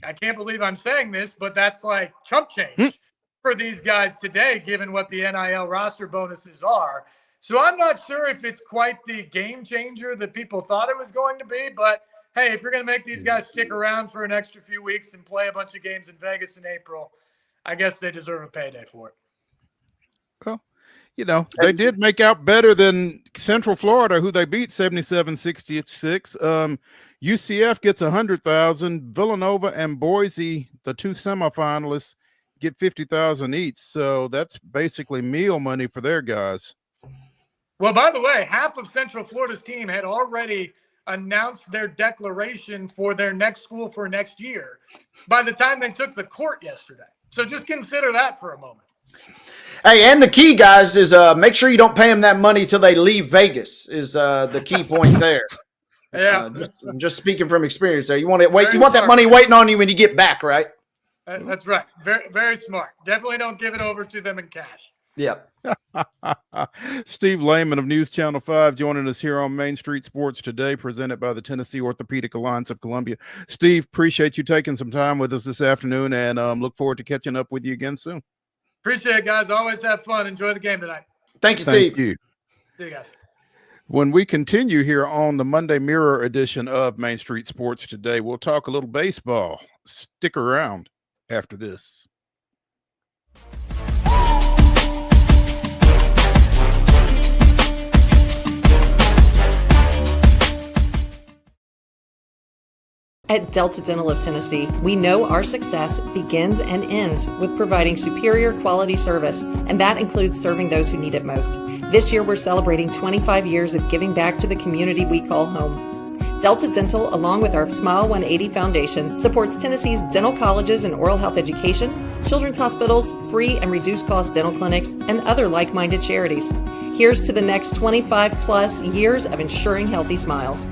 I can't believe I'm saying this, but that's like chump change for these guys today, given what the NIL roster bonuses are. So I'm not sure if it's quite the game changer that people thought it was going to be, but hey, if you're going to make these guys stick around for an extra few weeks and play a bunch of games in Vegas in April, I guess they deserve a payday for it. Well, they did make out better than Central Florida, who they beat 77-66. UCF gets $100,000. Villanova and Boise, the two semifinalists, get $50,000 each. So that's basically meal money for their guys. Well, by the way, half of Central Florida's team had already announced their declaration for their next school for next year by the time they took the court yesterday. So just consider that for a moment. Hey, and the key, guys, is make sure you don't pay them that money till they leave Vegas is the key point there. Yeah. Just speaking from experience there. You want that money waiting on you when you get back, right? That's right. Very, very smart. Definitely don't give it over to them in cash. Yep. Steve Layman of News Channel 5 joining us here on Main Street Sports today, presented by the Tennessee Orthopedic Alliance of Columbia. Steve, appreciate you taking some time with us this afternoon, and look forward to catching up with you again soon. Appreciate it, guys. Always have fun. Enjoy the game tonight. Thank you, Steve. Thank you. See you guys. When we continue here on the Monday Mirror edition of Main Street Sports today, we'll talk a little baseball. Stick around after this. At Delta Dental of Tennessee, we know our success begins and ends with providing superior quality service, and that includes serving those who need it most. This year, we're celebrating 25 years of giving back to the community we call home. Delta Dental, along with our Smile 180 Foundation, supports Tennessee's dental colleges and oral health education, children's hospitals, free and reduced cost dental clinics, and other like-minded charities. Here's to the next 25 plus years of ensuring healthy smiles.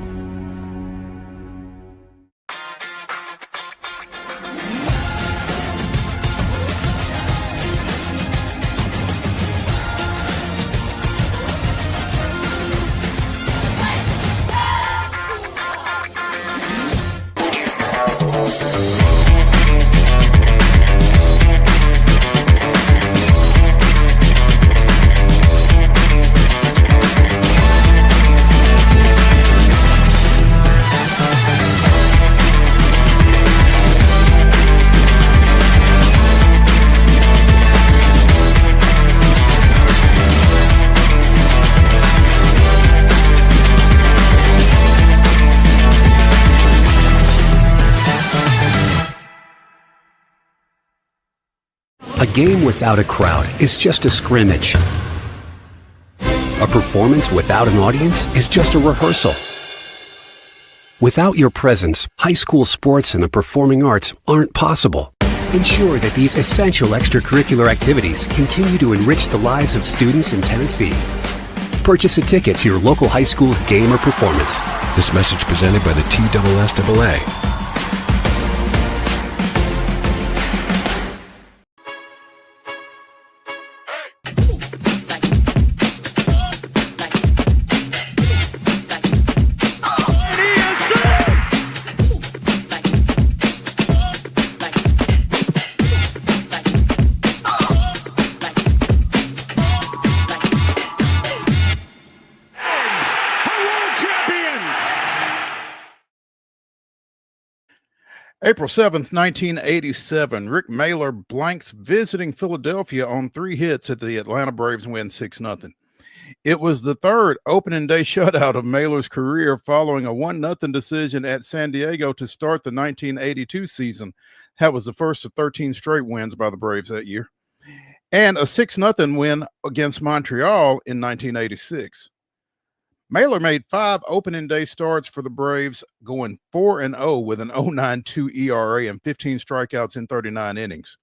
A game without a crowd is just a scrimmage. A performance without an audience is just a rehearsal. Without your presence, high school sports and the performing arts aren't possible. Ensure that these essential extracurricular activities continue to enrich the lives of students in Tennessee. Purchase a ticket to your local high school's game or performance. This message presented by the TSSAA. April 7th, 1987, Rick Mailer blanks visiting Philadelphia on 3 hits at the Atlanta Braves win 6-0. It was the third opening day shutout of Mailer's career following a 1-0 decision at San Diego to start the 1982 season. That was the first of 13 straight wins by the Braves that year. And a 6-0 win against Montreal in 1986. Mailer made 5 opening day starts for the Braves, going 4-0 with an 0.92 ERA and 15 strikeouts in 39 innings.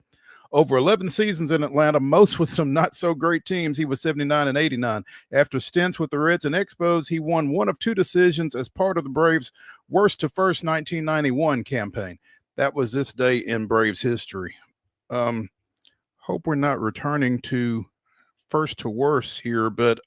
Over 11 seasons in Atlanta, most with some not-so-great teams, he was 79 and 89. After stints with the Reds and Expos, he won 1 of 2 decisions as part of the Braves' worst-to-first 1991 campaign. That was this day in Braves history. Hope we're not returning to first to worst here, but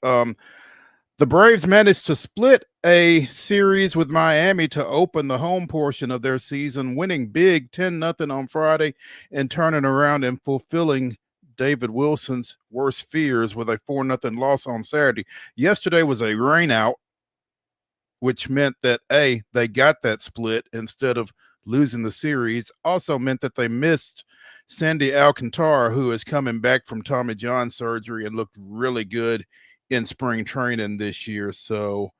the Braves managed to split a series with Miami to open the home portion of their season, winning big 10-0 on Friday and turning around and fulfilling David Wilson's worst fears with a 4-0 loss on Saturday. Yesterday was a rainout, which meant that, A, they got that split instead of losing the series. Also meant that they missed Sandy Alcantara, who is coming back from Tommy John surgery and looked really good in spring training this year. So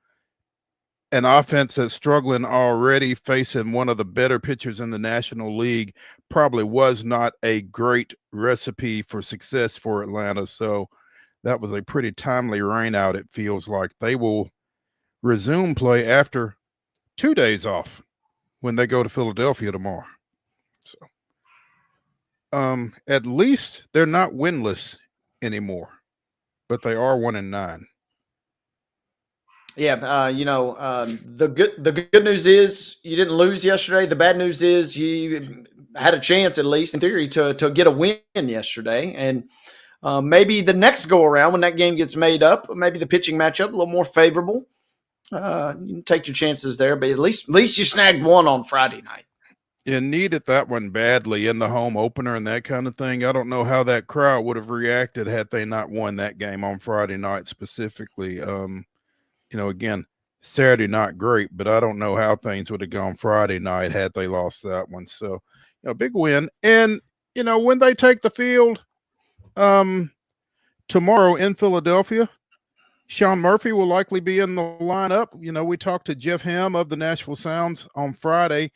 an offense that's struggling already, facing one of the better pitchers in the National League, probably was not a great recipe for success for Atlanta. So that was a pretty timely rainout, it feels like. They will resume play after 2 days off when they go to Philadelphia tomorrow. So at least they're not winless anymore, but they are 1-9. Yeah, the good news is you didn't lose yesterday. The bad news is you had a chance, at least in theory, to get a win yesterday. And maybe the next go around, when that game gets made up, maybe the pitching matchup a little more favorable. You can take your chances there, but at least you snagged one on Friday night. You needed that one badly in the home opener and that kind of thing. I don't know how that crowd would have reacted had they not won that game on Friday night specifically. Again, Saturday not great, but I don't know how things would have gone Friday night had they lost that one. So, big win. And, when they take the field tomorrow in Philadelphia, Sean Murphy will likely be in the lineup. We talked to Jeff Hamm of the Nashville Sounds on Friday,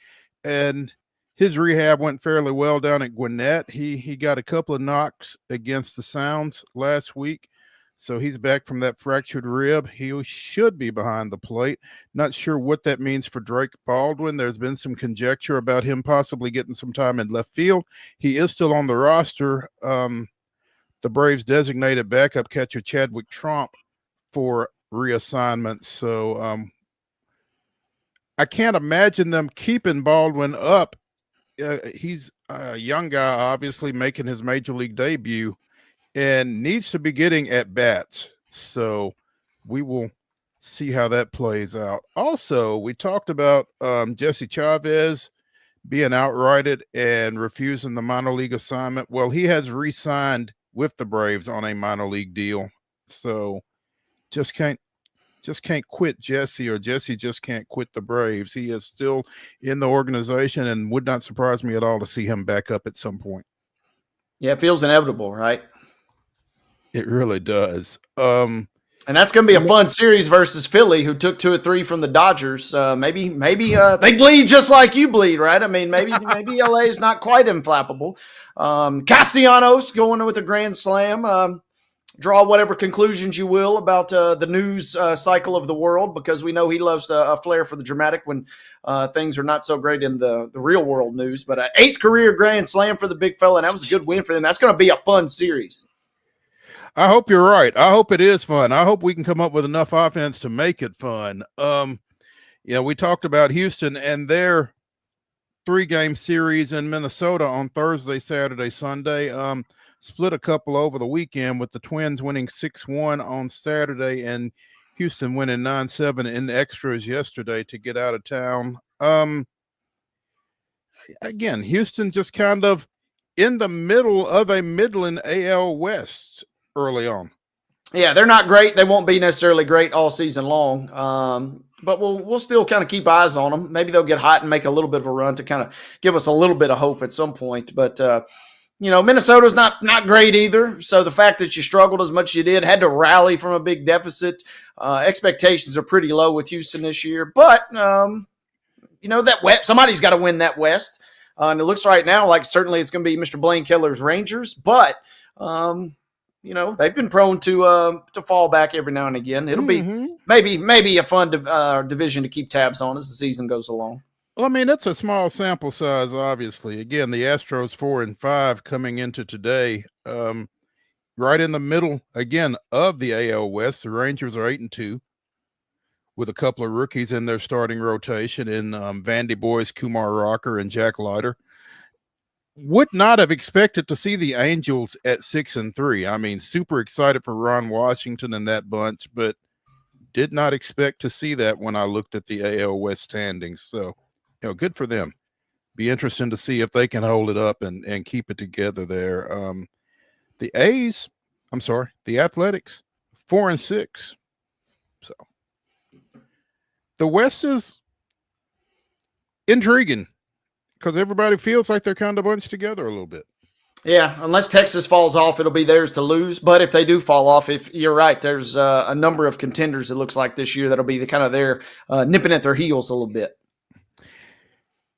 and his rehab went fairly well down at Gwinnett. He got a couple of knocks against the Sounds last week, so he's back from that fractured rib. He should be behind the plate. Not sure what that means for Drake Baldwin. There's been some conjecture about him possibly getting some time in left field. He is still on the roster. The Braves designated backup catcher Chadwick Tromp for reassignment. So I can't imagine them keeping Baldwin up. He's a young guy, obviously making his major league debut, and needs to be getting at bats. So we will see how that plays out. Also, we talked about Jesse Chavez being outrighted and refusing the minor league assignment. Well, he has re-signed with the Braves on a minor league deal. So just can't quit Jesse, or Jesse just can't quit the Braves. He is still in the organization, and would not surprise me at all to see him back up at some point. Yeah, it feels inevitable, right? It really does. And that's going to be a fun series versus Philly, who took 2 or 3 from the Dodgers. Maybe they bleed just like you bleed, right? I mean, maybe LA is not quite inflappable. Castellanos going with a grand slam. Draw whatever conclusions you will about the news cycle of the world, because we know he loves a flair for the dramatic when things are not so great in the real world news. But 8th career grand slam for the big fella, and that was a good win for them. That's going to be a fun series. I hope you're right. I hope it is fun. I hope we can come up with enough offense to make it fun. We talked about Houston and their 3-game series in Minnesota on Thursday, Saturday, Sunday. Split a couple over the weekend, with the Twins winning 6-1 on Saturday and Houston winning 9-7 in extras yesterday to get out of town. Again, Houston just kind of in the middle of a middling AL West early on. Yeah, they're not great. They won't be necessarily great all season long. But we'll still kind of keep eyes on them. Maybe they'll get hot and make a little bit of a run to kind of give us a little bit of hope at some point. But Minnesota's not great either. So the fact that you struggled as much as you did, had to rally from a big deficit. Expectations are pretty low with Houston this year. But that West, somebody's got to win that West. And it looks right now like certainly it's going to be Mr. Blaine Keller's Rangers. But they've been prone to fall back every now and again. It'll be maybe a fun division to keep tabs on as the season goes along. Well, I mean, it's a small sample size, obviously. Again, the Astros 4-5 coming into today, right in the middle again of the AL West. The Rangers are 8-2 with a couple of rookies in their starting rotation in Vandy Boys, Kumar Rocker, and Jack Leiter. Would not have expected to see the Angels at 6-3. I mean, super excited for Ron Washington and that bunch, but did not expect to see that when I looked at the AL West standings. So, good for them. Be interesting to see if they can hold it up and keep it together there. The Athletics, 4-6. So the West is intriguing, because everybody feels like they're kind of bunched together a little bit. Yeah, unless Texas falls off, it'll be theirs to lose. But if they do fall off, if you're right, there's a number of contenders, it looks like, this year that'll be the kind of their nipping at their heels a little bit.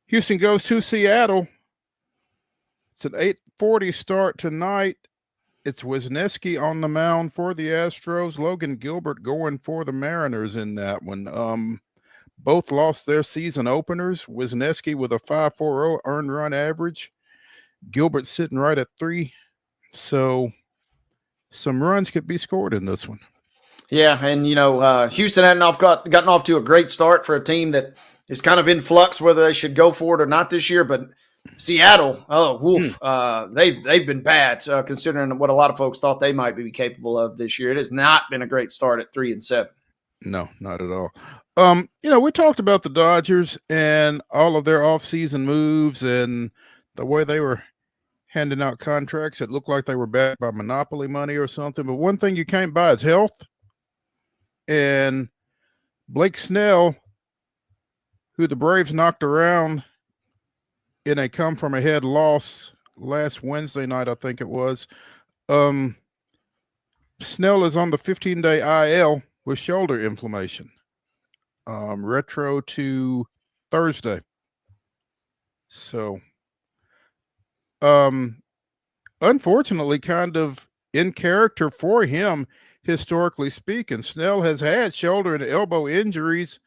Houston goes to Seattle. It's an 8:40 start tonight. It's Wisniewski on the mound for the Astros. Logan Gilbert going for the Mariners in that one. Both lost their season openers. Wisniewski with a 5.40 earned run average. Gilbert sitting right at 3. So some runs could be scored in this one. Yeah, and Houston hadn't gotten off to a great start for a team that is kind of in flux whether they should go for it or not this year. But Seattle, they've been bad considering what a lot of folks thought they might be capable of this year. It has not been a great start at 3-7. No, not at all. We talked about the Dodgers and all of their offseason moves and the way they were handing out contracts. It looked like they were backed by monopoly money or something. But one thing you can't buy is health. And Blake Snell, who the Braves knocked around in a come-from-ahead loss last Wednesday night, I think it was. Snell is on the 15-day IL with shoulder inflammation. Retro to Thursday. So, unfortunately, kind of in character for him, historically speaking. Snell has had shoulder and elbow injuries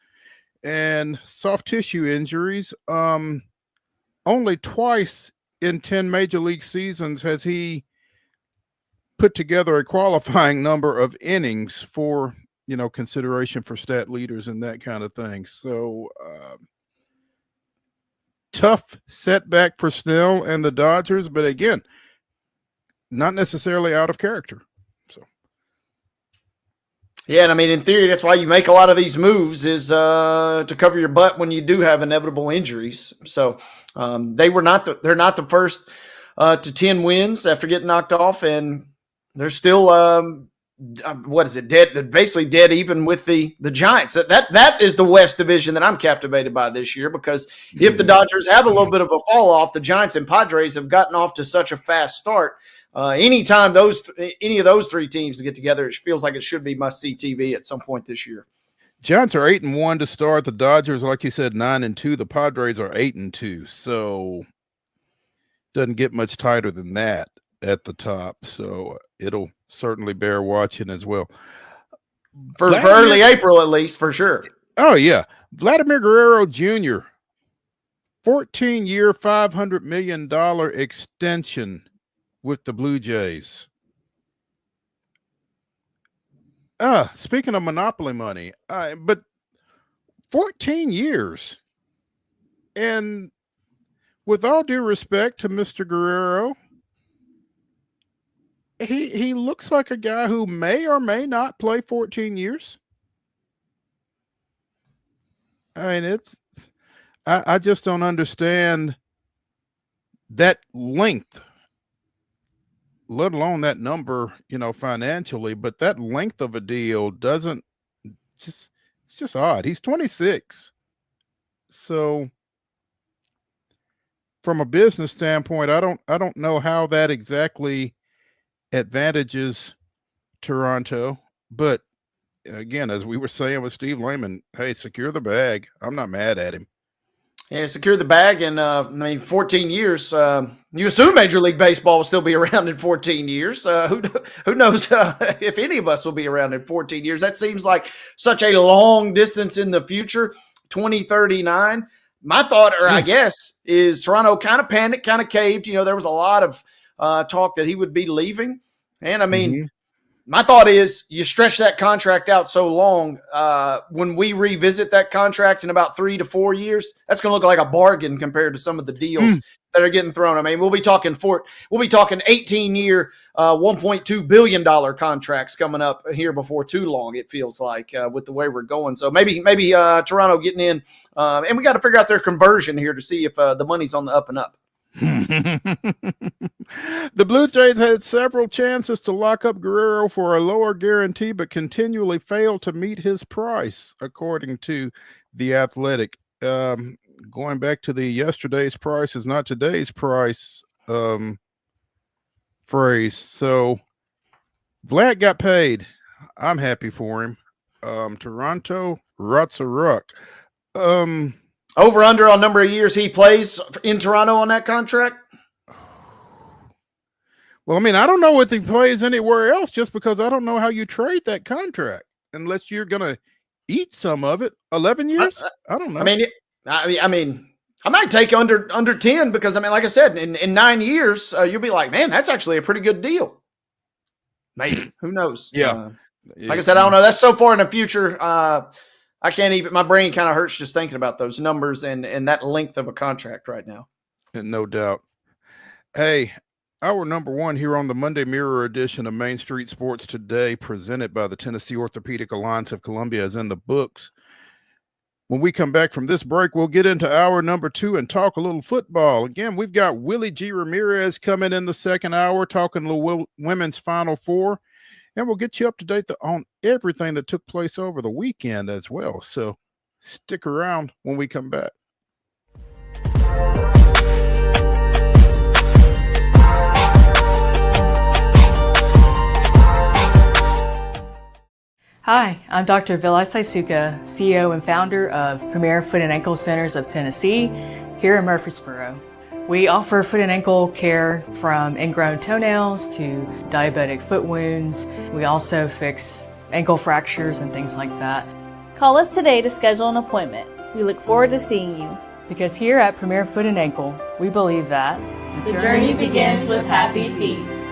and soft tissue injuries. Only twice in 10 major league seasons has he put together a qualifying number of innings for, consideration for stat leaders and that kind of thing. So, tough setback for Snell and the Dodgers, but again, not necessarily out of character. So, yeah, and I mean, in theory, that's why you make a lot of these moves is to cover your butt when you do have inevitable injuries. So they're not the first to 10 wins after getting knocked off, and they're still what is it? Dead, basically dead even with the Giants. That is the West Division that I'm captivated by this year, because if the Dodgers have a little bit of a fall off, the Giants and Padres have gotten off to such a fast start. Anytime any of those three teams get together, it feels like it should be must-see TV at some point this year. Giants are 8-1 to start. The Dodgers, like you said, 9-2. The Padres are 8-2. So doesn't get much tighter than that at the top. So it'll certainly bear watching as well. For early April, at least, for sure. Oh, yeah. Vladimir Guerrero Jr., 14-year, $500 million extension with the Blue Jays. Speaking of monopoly money, but 14 years. And with all due respect to Mr. Guerrero, he looks like a guy who may or may not play 14 years. I mean, I just don't understand that length, let alone that number, financially, but that length of a deal it's just odd. He's 26. So from a business standpoint, I don't know how that exactly advantages Toronto, but again, as we were saying with Steve Layman, hey, secure the bag. I'm not mad at him. Yeah, secure the bag. And 14 years, you assume Major League Baseball will still be around in 14 years. Who knows if any of us will be around in 14 years? That seems like such a long distance in the future, 2039. My thought, or I guess, is Toronto kind of panicked, kind of caved. There was a lot of talk that he would be leaving. And I mean, my thought is you stretch that contract out so long, when we revisit that contract in about 3 to 4 years, that's going to look like a bargain compared to some of the deals that are getting thrown. I mean, we'll be talking 18-year, $1.2 billion contracts coming up here before too long, it feels like, with the way we're going. So maybe Toronto getting in, and we got to figure out their conversion here to see if the money's on the up and up. The Blue Jays had several chances to lock up Guerrero for a lower guarantee, but continually failed to meet his price, according to The Athletic. Going back to the yesterday's price is not today's price phrase. So Vlad got paid. I'm happy for him. Toronto, ruts a ruck. Over under on number of years he plays in Toronto on that contract? Well, I mean, I don't know if he plays anywhere else, just because I don't know how you trade that contract unless you're going to eat some of it. 11 years? I don't know. I mean, I might take under 10 because, like I said, in 9 years, you'll be like, man, that's actually a pretty good deal. Maybe. Who knows? Yeah. Like I said, I don't know. That's so far in the future. I can't even, my brain kind of hurts just thinking about those numbers and that length of a contract right now. And no doubt. Hey, our number one here on the Monday Mirror edition of Main Street Sports Today, presented by the Tennessee Orthopedic Alliance of Columbia, is in the books. When we come back from this break, we'll get into hour number 2 and talk a little football. Again, we've got Willie G. Ramirez coming in the second hour, talking a little women's Final Four. And we'll get you up to date on everything that took place over the weekend as well. So stick around when we come back. Hi, I'm Dr. Vilay Saisuka, CEO and founder of Premier Foot and Ankle Centers of Tennessee here in Murfreesboro. We offer foot and ankle care from ingrown toenails to diabetic foot wounds. We also fix ankle fractures and things like that. Call us today to schedule an appointment. We look forward to seeing you. Because here at Premier Foot and Ankle, we believe that the journey begins with happy feet.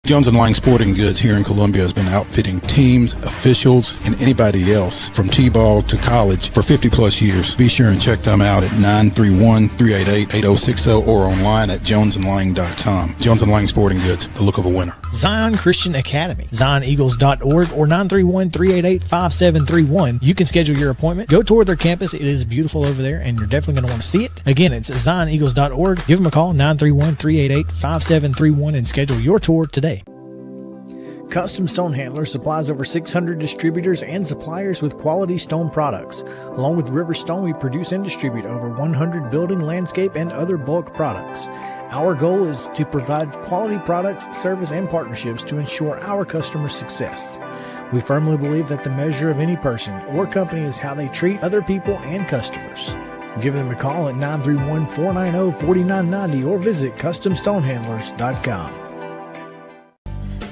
Jones & Lang Sporting Goods here in Columbia has been outfitting teams, officials, and anybody else from T-ball to college for 50 plus years. Be sure and check them out at 931-388-8060 or online at jonesandlang.com. Jones & Lang Sporting Goods, the look of a winner. Zion Christian Academy, zioneagles.org or 931-388-5731. You can schedule your appointment. Go tour their campus. It is beautiful over there, and you're definitely going to want to see it. Again, it's zioneagles.org. Give them a call, 931-388-5731, and schedule your tour today. Custom Stone Handler supplies over 600 distributors and suppliers with quality stone products. Along with River Stone, we produce and distribute over 100 building, landscape, and other bulk products. Our goal is to provide quality products, service, and partnerships to ensure our customers' success. We firmly believe that the measure of any person or company is how they treat other people and customers. Give them a call at 931-490-4990 or visit CustomStonehandlers.com.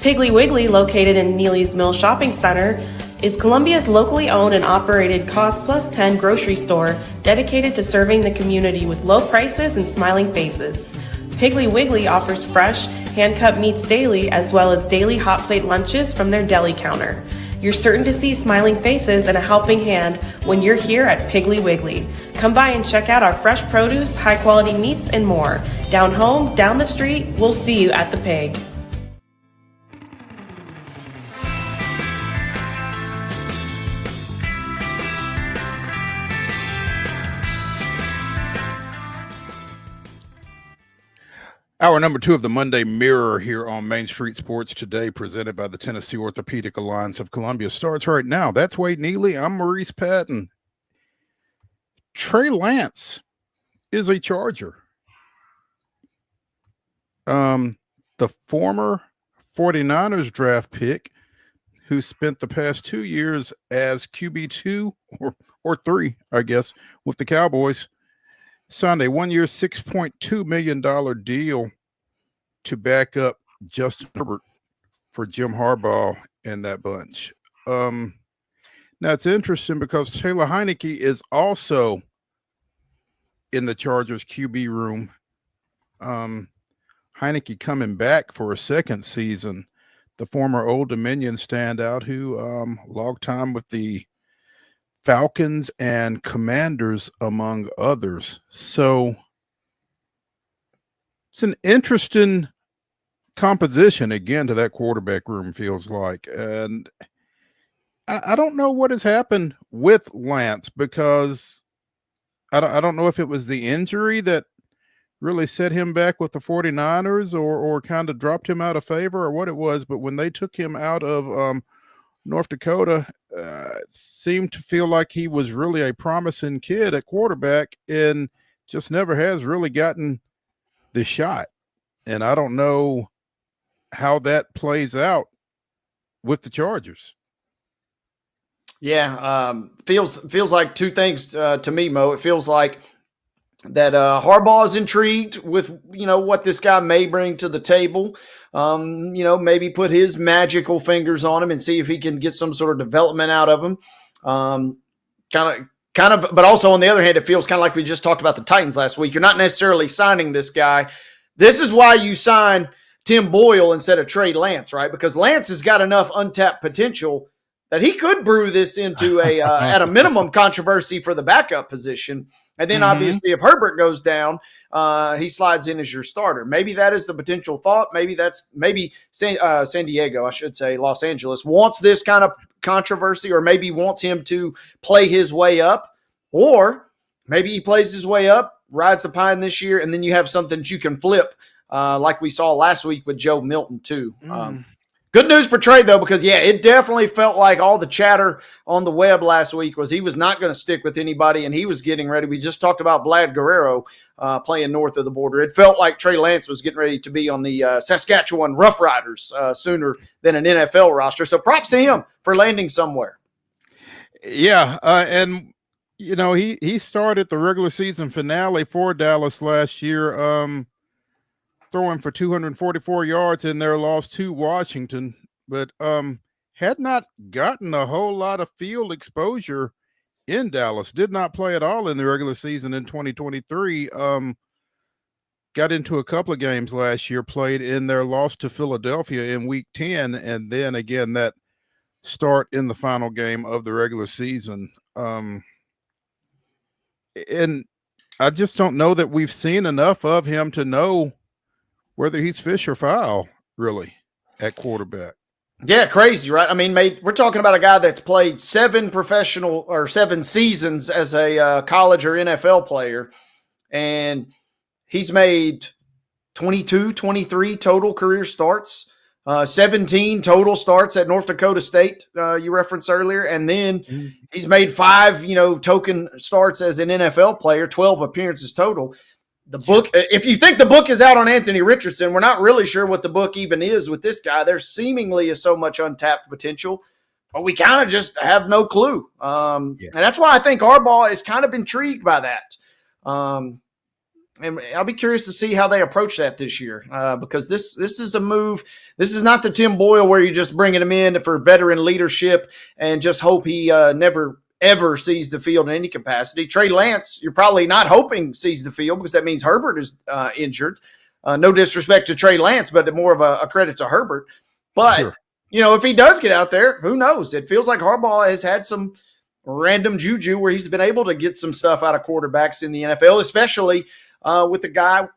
Piggly Wiggly, located in Neely's Mill Shopping Center, is Columbia's locally owned and operated Cost Plus 10 grocery store dedicated to serving the community with low prices and smiling faces. Piggly Wiggly offers fresh, hand-cut meats daily as well as daily hot plate lunches from their deli counter. You're certain to see smiling faces and a helping hand when you're here at Piggly Wiggly. Come by and check out our fresh produce, high-quality meats, and more. Down home, down the street, we'll see you at the Pig. Hour number 2 of the Monday Mirror here on Main Street Sports Today, presented by the Tennessee Orthopedic Alliance of Columbia, starts right now. That's Wade Neely. I'm Maurice Patton. Trey Lance is a Charger. The former 49ers draft pick who spent the past 2 years as QB2 or 3, I guess, with the Cowboys, signed a 1-year, $6.2 million deal to back up Justin Herbert for Jim Harbaugh and that bunch. Now, it's interesting because Taylor Heineke is also in the Chargers QB room. Heineke coming back for a second season, the former Old Dominion standout who logged time with the Falcons and Commanders, among others. So it's an interesting composition, again, to that quarterback room, feels like. And I don't know what has happened with Lance, because I don't know if it was the injury that really set him back with the 49ers or kind of dropped him out of favor or what it was. But when they took him out of North Dakota, it seemed to feel like he was really a promising kid at quarterback and just never has really gotten the shot. And I don't know how that plays out with the Chargers. Yeah, feels like two things to me, Mo. It feels like that Harbaugh is intrigued with, what this guy may bring to the table. Maybe put his magical fingers on him and see if he can get some sort of development out of him. Kind of, but also on the other hand, it feels kind of like we just talked about the Titans last week. You're not necessarily signing this guy. This is why you sign Tim Boyle instead of Trey Lance, right? Because Lance has got enough untapped potential that he could brew this into a, at a minimum, controversy for the backup position. And then Mhm. obviously if Herbert goes down, he slides in as your starter. Maybe that is the potential thought. Maybe San Diego, I should say, Los Angeles, wants this kind of controversy, or maybe wants him to play his way up, or maybe he plays his way up, rides the pine this year, and then you have something that you can flip, like we saw last week with Joe Milton too. Good news for Trey, though, because, yeah, it definitely felt like all the chatter on the web last week was he was not going to stick with anybody, and he was getting ready. We just talked about Vlad Guerrero playing north of the border. It felt like Trey Lance was getting ready to be on the Saskatchewan Roughriders sooner than an NFL roster. So props to him for landing somewhere. Yeah, and, he started the regular season finale for Dallas last year, throwing for 244 yards in their loss to Washington, but had not gotten a whole lot of field exposure in Dallas. Did not play at all in the regular season in 2023. Got into a couple of games last year, played in their loss to Philadelphia in week 10, and then again that start in the final game of the regular season. And I just don't know that we've seen enough of him to know whether he's fish or fowl, really, at quarterback. Yeah, crazy, right? I mean, we're talking about a guy that's played 7 seasons as a college or NFL player, and he's made 22, 23 total career starts, 17 total starts at North Dakota State, you referenced earlier, and then he's made 5, token starts as an NFL player, 12 appearances total. The book, if you think the book is out on Anthony Richardson, we're not really sure what the book even is with this guy. There seemingly is so much untapped potential, but we kind of just have no clue. And that's why I think Harbaugh is kind of intrigued by that. And I'll be curious to see how they approach that this year, because this is a move. This is not the Tim Boyle where you're just bringing him in for veteran leadership and just hope he never ever sees the field in any capacity. Trey Lance, you're probably not hoping sees the field because that means Herbert is injured. No disrespect to Trey Lance, but more of a credit to Herbert. But, Sure. If he does get out there, who knows? It feels like Harbaugh has had some random juju where he's been able to get some stuff out of quarterbacks in the NFL, especially with a guy,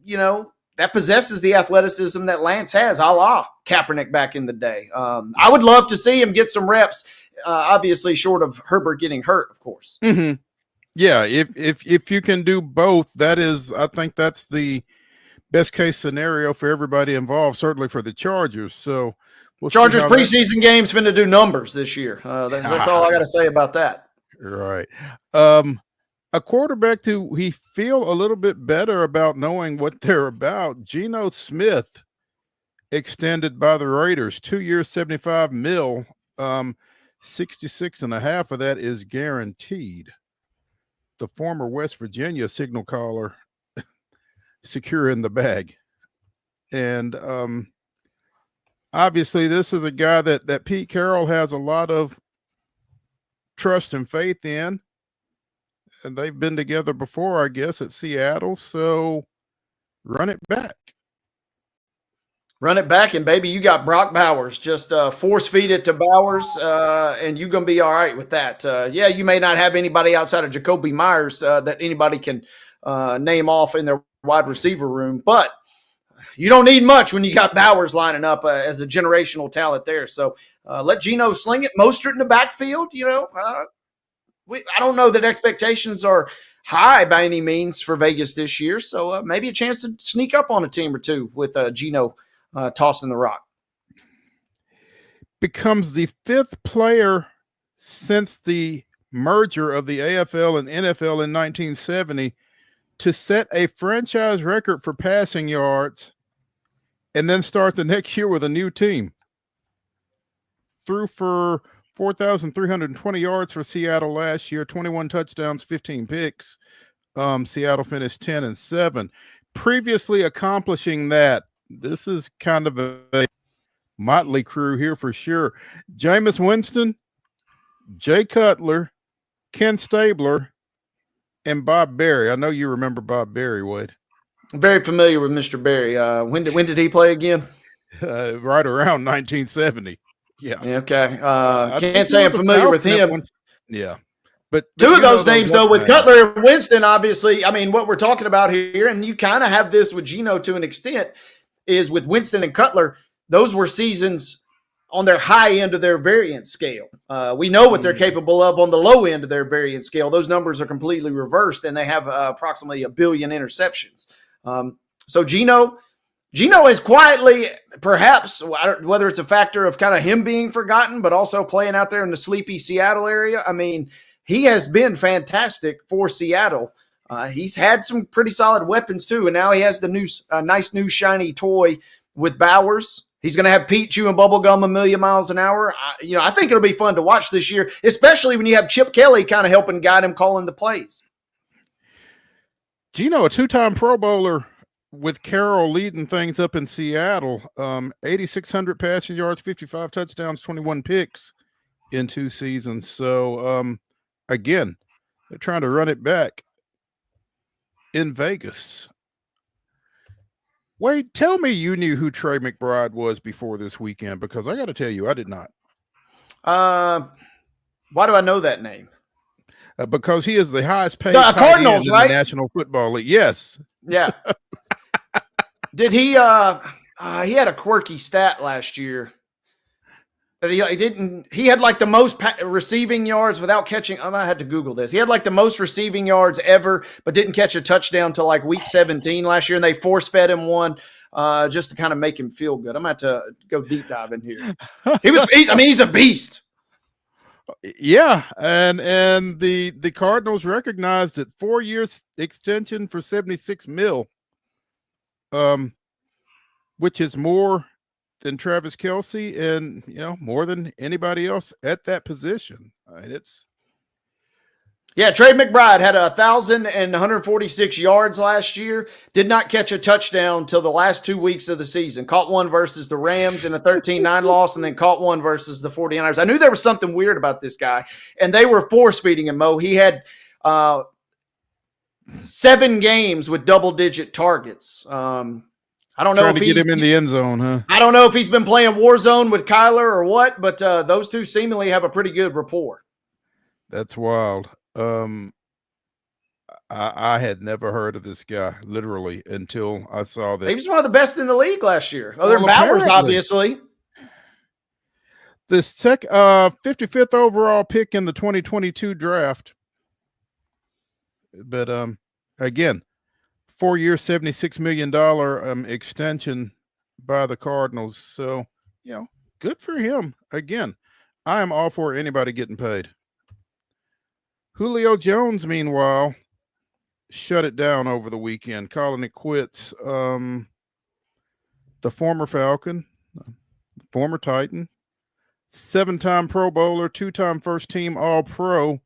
that possesses the athleticism that Lance has, a la Kaepernick back in the day. I would love to see him get some reps, obviously short of Herbert getting hurt, of course. Mm-hmm. Yeah, if you can do both, I think that's the best case scenario for everybody involved, certainly for the Chargers. So Chargers preseason games finna do numbers this year. That's all I got to say about that. Right. A quarterback we feel a little bit better about knowing what they're about. Geno Smith extended by the Raiders, 2 years, $75 million. 66.5 of that is guaranteed. The former West Virginia signal caller secure in the bag. And obviously this is a guy that Pete Carroll has a lot of trust and faith in. And they've been together before, I guess, at Seattle. So run it back. Run it back, and baby, you got Brock Bowers. Just force feed it to Bowers, and you're going to be all right with that. You may not have anybody outside of Jacoby Myers that anybody can name off in their wide receiver room, but you don't need much when you got Bowers lining up as a generational talent there. So let Geno sling it. Mostert in the backfield, I don't know that expectations are high by any means for Vegas this year, so maybe a chance to sneak up on a team or two with Geno tossing the rock. Becomes the 5th player since the merger of the AFL and NFL in 1970 to set a franchise record for passing yards and then start the next year with a new team. Threw for 4,320 yards for Seattle last year, 21 touchdowns, 15 picks. Seattle finished 10-7. Previously accomplishing that, this is kind of a motley crew here for sure. Jameis Winston, Jay Cutler, Ken Stabler, and Bob Berry. I know you remember Bob Berry, Wade. I'm very familiar with Mr. Berry. When did he play again? Right around 1970. Yeah. Okay. Can't say I'm familiar with him. Yeah. But two of those names, though, with left tackles. Cutler and Winston, obviously, I mean, what we're talking about here, and you kind of have this with Geno to an extent, is with Winston and Cutler, those were seasons on their high end of their variance scale. We know what they're capable of on the low end of their variance scale. Those numbers are completely reversed, and they have approximately 1 billion interceptions. So Geno is quietly, perhaps, whether it's a factor of kind of him being forgotten, but also playing out there in the sleepy Seattle area. I mean, he has been fantastic for Seattle. He's had some pretty solid weapons too, and now he has the nice new shiny toy with Bowers. He's going to have Pete chewing bubblegum 1,000,000 miles an hour. I think it'll be fun to watch this year, especially when you have Chip Kelly kind of helping guide him calling the plays. Geno, a 2-time Pro Bowler with Carroll leading things up in Seattle. 8,600 passing yards, 55 touchdowns, 21 picks in 2 seasons. So, again, they're trying to run it back in Vegas. Wade, tell me you knew who Trey McBride was before this weekend, because I got to tell you, I did not. Why do I know that name? Because he is the highest paid Cardinals, in right? the National Football League. Yes. Yeah. Did he? He had a quirky stat last year. That he didn't. He had like the most receiving yards without catching. I had to Google this. He had like the most receiving yards ever, but didn't catch a touchdown till like week 17 last year, and they force fed him one just to kind of make him feel good. I'm going to have to go deep dive in here. He's a beast. Yeah, and the Cardinals recognized it. 4 years extension for $76 million, which is more than Travis Kelce and more than anybody else at that position. Trey McBride had 1,146 yards last year. Did not catch a touchdown till the last 2 weeks of the season. Caught one versus the Rams in a 13-9 loss, and then caught one versus the 49ers. I knew there was something weird about this guy, and they were force-feeding him, Mo. He had 7 games with double-digit targets. I don't know trying to get him in the end zone, huh? I don't know if he's been playing Warzone with Kyler or what, but those two seemingly have a pretty good rapport. That's wild. I had never heard of this guy, literally, until I saw that. He was one of the best in the league last year, other than Bowers, obviously. This 55th overall pick in the 2022 draft. But again, 4-year, $76 million extension by the Cardinals. So, good for him. Again, I am all for anybody getting paid. Julio Jones, meanwhile, shut it down over the weekend, calling it quits. The former Falcon, former Titan, 7-time Pro Bowler, 2-time first-team All-Pro.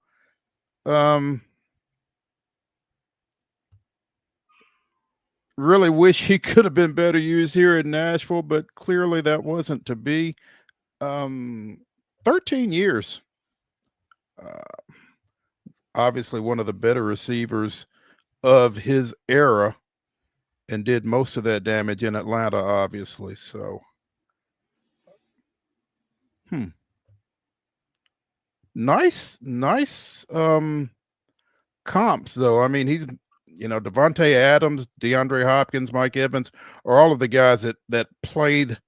Really wish he could have been better used here in Nashville, but clearly that wasn't to be. 13 years. Obviously one of the better receivers of his era, and did most of that damage in Atlanta, obviously. So, nice comps, though. I mean, he's Devontae Adams, DeAndre Hopkins, Mike Evans are all of the guys that played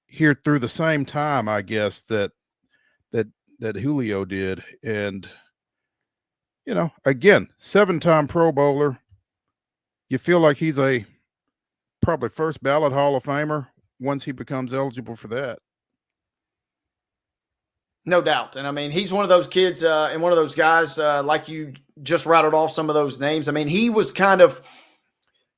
here through the same time, I guess, that Julio did. And again, 7-time Pro Bowler. You feel like he's a probably first ballot Hall of Famer once he becomes eligible for that. No doubt. And I mean, he's one of those kids and one of those guys, like you just rattled off some of those names. I mean, he was kind of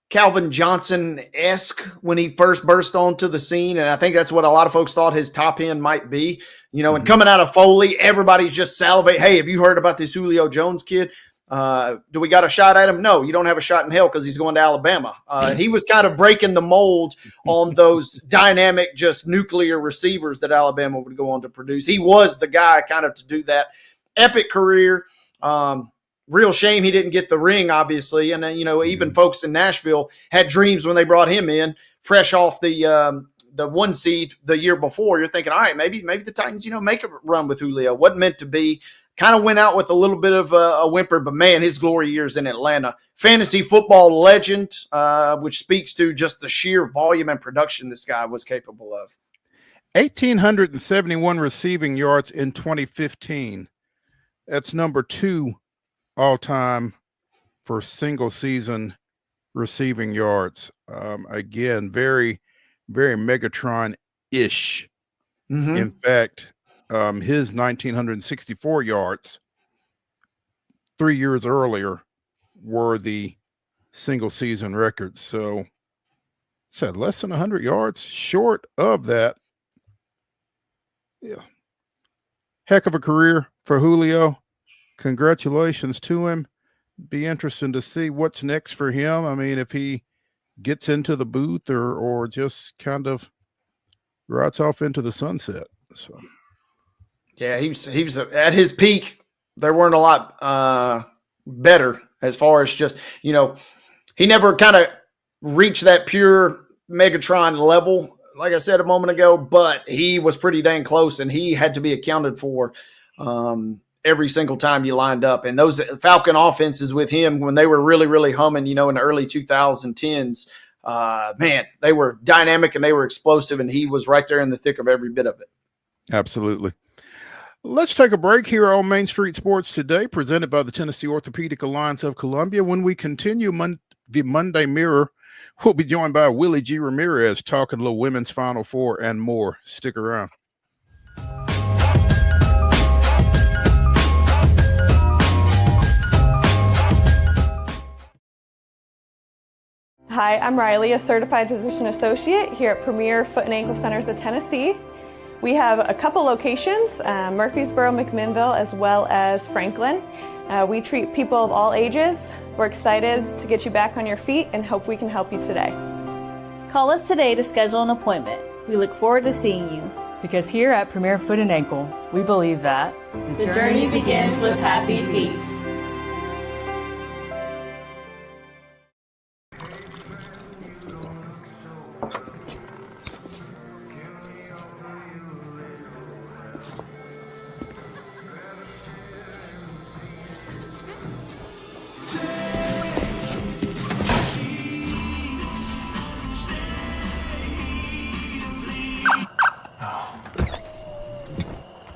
Calvin Johnson-esque when he first burst onto the scene. And I think that's what a lot of folks thought his top end might be. And coming out of Foley, everybody's just salivating. Hey, have you heard about this Julio Jones kid? Do we got a shot at him? No, you don't have a shot in hell because he's going to Alabama. He was kind of breaking the mold on those dynamic, just nuclear receivers that Alabama would go on to produce. He was the guy kind of to do that. Epic career. Real shame he didn't get the ring, obviously. And then, even folks in Nashville had dreams when they brought him in, fresh off the 1 seed the year before. You're thinking, all right, maybe the Titans, make a run with Julio. Wasn't meant to be. kind of went out with a little bit of a whimper, but man, his glory years in Atlanta. Fantasy football legend, which speaks to just the sheer volume and production this guy was capable of. 1,871 receiving yards in 2015. That's number 2 all-time for single season receiving yards. Again, very, very Megatron-ish. In fact, his 1,964 yards 3 years earlier were the single season records. So said less than 100 yards short of that. Yeah. Heck of a career for Julio. Congratulations to him. Be interesting to see what's next for him. I mean, if he gets into the booth or just kind of rides off into the sunset. So yeah, he was at his peak. There weren't a lot better as far as just, you know, he never kind of reached that pure Megatron level, like I said a moment ago, but he was pretty dang close, and he had to be accounted for every single time you lined up. And those Falcon offenses with him, when they were really, really humming, you know, in the early 2010s, man, they were dynamic and they were explosive, and he was right there in the thick of every bit of it. Absolutely. Let's take a break here on Main Street Sports Today, presented by the Tennessee Orthopedic Alliance of Columbia. When we continue the Monday Mirror, we'll be joined by Willie G. Ramirez talking a little women's Final Four and more. Stick around. Hi, I'm Riley, a certified physician associate here at Premier Foot and Ankle Centers of Tennessee. We have a couple locations, Murfreesboro, McMinnville, as well as Franklin. We treat people of all ages. We're excited to get you back on your feet and hope we can help you today. Call us today to schedule an appointment. We look forward to seeing you. Because here at Premier Foot and Ankle, we believe that the journey begins with happy feet.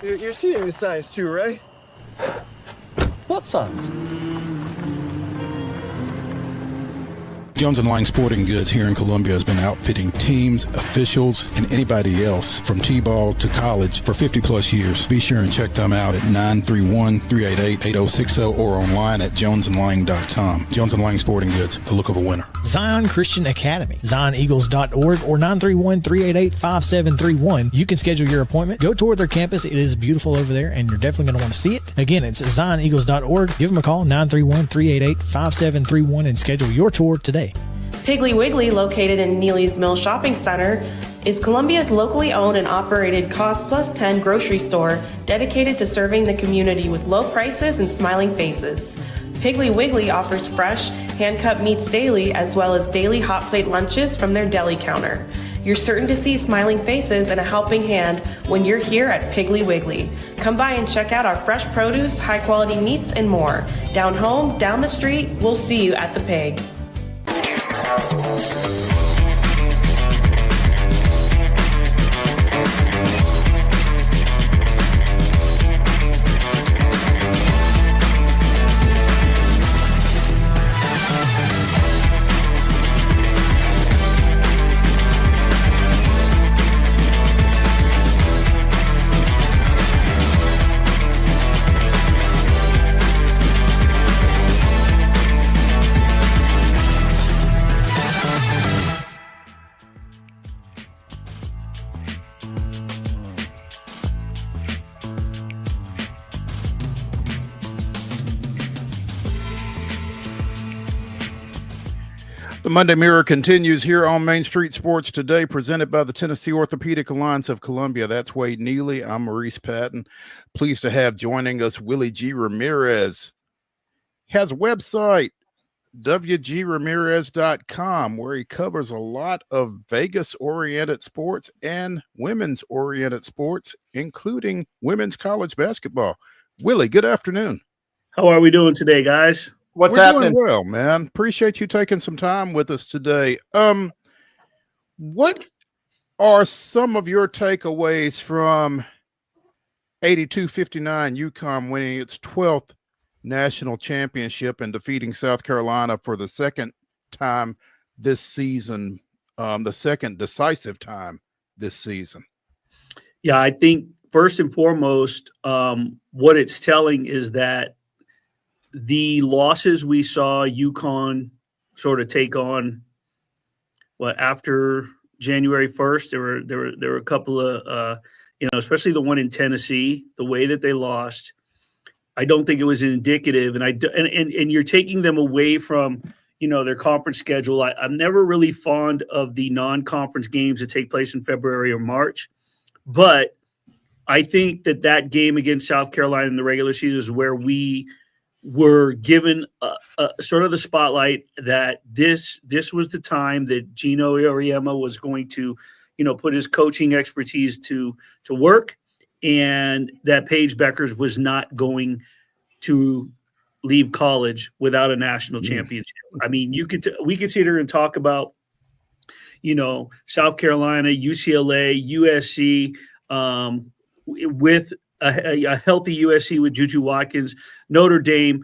You're seeing the signs too, right? What signs? Jones & Lang Sporting Goods here in Columbia has been outfitting teams, officials, and anybody else from T-ball to college for 50 plus years. Be sure and check them out at 931-388-8060 or online at jonesandlang.com. Jones & Lang Sporting Goods, the look of a winner. Zion Christian Academy, zioneagles.org or 931-388-5731. You can schedule your appointment. Go tour their campus. It is beautiful over there, and you're definitely going to want to see it. Again, it's zioneagles.org. Give them a call, 931-388-5731, and schedule your tour today. Piggly Wiggly, located in Neely's Mill Shopping Center, is Columbia's locally owned and operated Cost Plus 10 grocery store dedicated to serving the community with low prices and smiling faces. Piggly Wiggly offers fresh, hand-cut meats daily, as well as daily hot plate lunches from their deli counter. You're certain to see smiling faces and a helping hand when you're here at Piggly Wiggly. Come by and check out our fresh produce, high-quality meats, and more. Down home, down the street, we'll see you at the Pig. The Monday Mirror continues here on Main Street Sports Today, presented by the Tennessee Orthopedic Alliance of Columbia. That's Wade Neely. I'm Maurice Patton. Pleased to have joining us Willie G. Ramirez. He has a website, wgramirez.com, where he covers a lot of Vegas-oriented sports and women's-oriented sports, including women's college basketball. Willie, good afternoon. How are we doing today, guys? What's We're happening? doing well, man. Appreciate you taking some time with us today. What are some of your takeaways from 82-59 UConn winning its 12th national championship and defeating South Carolina for the second time this season, the second decisive time this season? Yeah, I think first and foremost, what it's telling is that the losses we saw UConn sort of take on, after January 1st, there were a couple of especially the one in Tennessee, the way that they lost. I don't think it was indicative, and you're taking them away from their conference schedule. I'm never really fond of the non-conference games that take place in February or March, but I think that game against South Carolina in the regular season is where we were given sort of the spotlight that this was the time that Gino Auriemma was going to, put his coaching expertise to work, and that Paige Beckers was not going to leave college without a national championship. I mean, we could sit here and talk about, South Carolina, UCLA, USC, with a healthy USC with Juju Watkins, Notre Dame.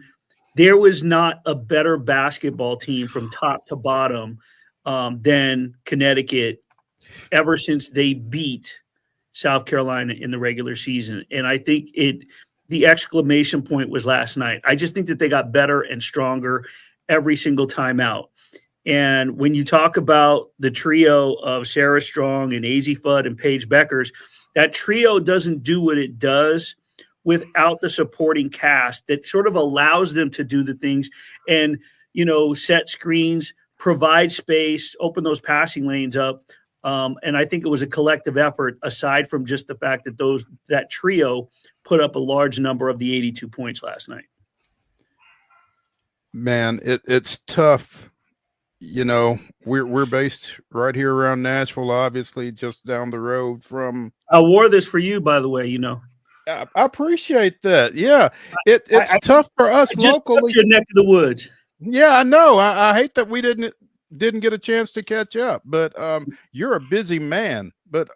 There was not a better basketball team from top to bottom than Connecticut ever since they beat South Carolina in the regular season. And I think the exclamation point was last night. I just think that they got better and stronger every single time out. And when you talk about the trio of Sarah Strong and Azzi Fudd and Paige Beckers, that trio doesn't do what it does without the supporting cast that sort of allows them to do the things and, set screens, provide space, open those passing lanes up. And I think it was a collective effort, aside from just the fact that that trio put up a large number of the 82 points last night. Man, it's tough. We're based right here around Nashville, obviously just down the road from. I wore this for you, by the way. I appreciate that. Yeah, it's tough for us locally. Your neck of the woods. Yeah, I know. I hate that we didn't get a chance to catch up, but you're a busy man. But